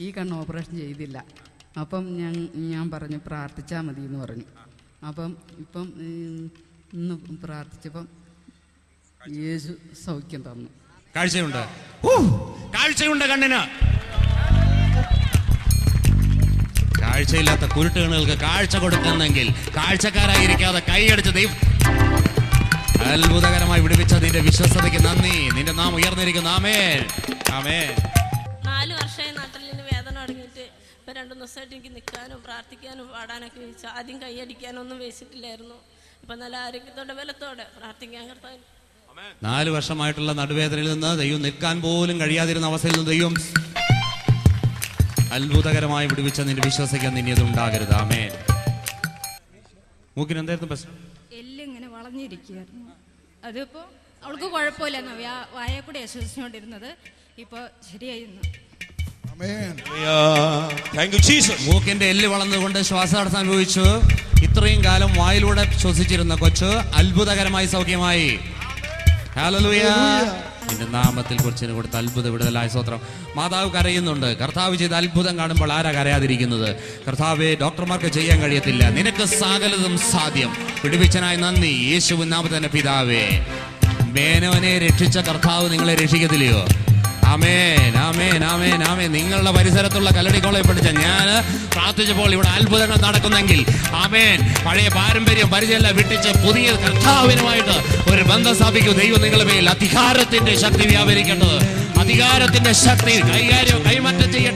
ഈ കണ്ണ് ഓപ്പറേഷൻ ചെയ്തില്ല. അപ്പം ഞാൻ പറഞ്ഞു പ്രാർത്ഥിച്ചാൽ മതി എന്ന് പറഞ്ഞു. അപ്പം ഇപ്പം ഇന്ന് പ്രാർത്ഥിച്ചപ്പം യേശു സൗഖ്യം തന്നു. കാഴ്ചയുണ്ട് കണ്ണിന്. കാഴ്ചയില്ലാത്ത കുരുട്ടുകണുകൾക്ക് കാഴ്ച കൊടുക്കുന്നെങ്കിൽ കാഴ്ചക്കാരായിരിക്കാതെ കൈയടിച്ച് ദൈവം അത്ഭുതകരമായി വിടുവിച്ച നിന്റെ വിശ്വസ്തതയ്ക്ക് നന്ദി. നിന്റെ നാം ഉയർന്നിരിക്കുന്നു. ആമേൻ, ആമേൻ. 4 വർഷമായി നാട്ടിൽ നിന്ന് വേദന തുടങ്ങിയിട്ട് ഇപ്പൊ 2 ദിവസമായിട്ട് എനിക്ക് നിൽക്കാനും പ്രാർത്ഥിക്കാനും പാടാനൊക്കെ വെച്ചു. ആദ്യം കൈയടിക്കാനൊന്നും വെച്ചിട്ടില്ലായിരുന്നു. ഇപ്പൊ നല്ല ആരോഗ്യത്തോടെ ബലത്തോടെ പ്രാർത്ഥിക്കാൻ കർത്താവ്. 4 വർഷമായിട്ടുള്ള നടുവേദനയിൽ നിന്ന് ദൈവം നിൽക്കാൻ പോലും കഴിയാതിരുന്ന അവസ്ഥയിൽ നിന്ന് ദൈവം അത്ഭുതകരമായി വിടുവിച്ച നിന്റെ വിശ്വസിക്കാൻ നിന്നത് ഉണ്ടാകരുത്. ആമേൻ. മൂക്കിന് എന്തായിരുന്നു പ്രശ്നം? എല്ലിങ്ങനെ വളഞ്ഞിരിക്കുകയായിരുന്നു. അതിപ്പോ അവൾക്ക് കുഴപ്പമില്ലെന്ന് വായ കൂടെ ശ്വസിച്ചുകൊണ്ടിരുന്നത് ഇപ്പൊ ശരിയായിരുന്നു. മൂക്കിന്റെ എല്ല് വളർന്നുകൊണ്ട് ശ്വാസതടസ്സം അനുഭവിച്ചു. ഇത്രയും കാലം വായിലൂടെ ശ്വസിച്ചിരുന്ന കൊച്ച് അത്ഭുതകരമായി സൗഖ്യമായി. ഹല്ലേലൂയ. നിന്റെ നാമത്തിൽ കൊച്ചിന് കൊടുത്ത അത്ഭുത വിടുതലായ സ്തോത്രം. മാതാവ് കരയുന്നുണ്ട്. കർത്താവ് ചെയ്ത അത്ഭുതം കാണുമ്പോൾ ആരാ കരയാതിരിക്കുന്നത്? കർത്താവെ, ഡോക്ടർമാർക്ക് ചെയ്യാൻ കഴിയത്തില്ല, നിനക്ക് സകലതും സാധ്യം. വിടുവിച്ചനായി നന്ദി. യേശുവിൻ നാമത്തിൽ തന്നെ പിതാവേ. മേനോനെ രക്ഷിച്ച കർത്താവ് നിങ്ങളെ രക്ഷിക്കത്തില്ലയോ? ആമേൻ, ആമേൻ, ആമേൻ, ആമേൻ. നിങ്ങളുടെ പരിസരത്തുള്ള കല്ലടിക്കോളെ പഠിച്ച ഞാൻ പ്രാർത്ഥിച്ചപ്പോൾ ഇവിടെ അത്ഭുതങ്ങൾ നടക്കുന്നെങ്കിൽ ആമേൻ. പഴയ പാരമ്പര്യം പരിചയമെല്ലാം വിട്ടിച്ച് പുതിയ കർത്താവിനുമായിട്ട് ഒരു ബന്ധം സ്ഥാപിക്കൂ. ദൈവം നിങ്ങളുടെ മേൽ അധികാരത്തിന്റെ ശക്തി വ്യാപരിക്കേണ്ടത്, അധികാരത്തിന്റെ ശക്തി കൈമാറ്റം ചെയ്യേണ്ടത്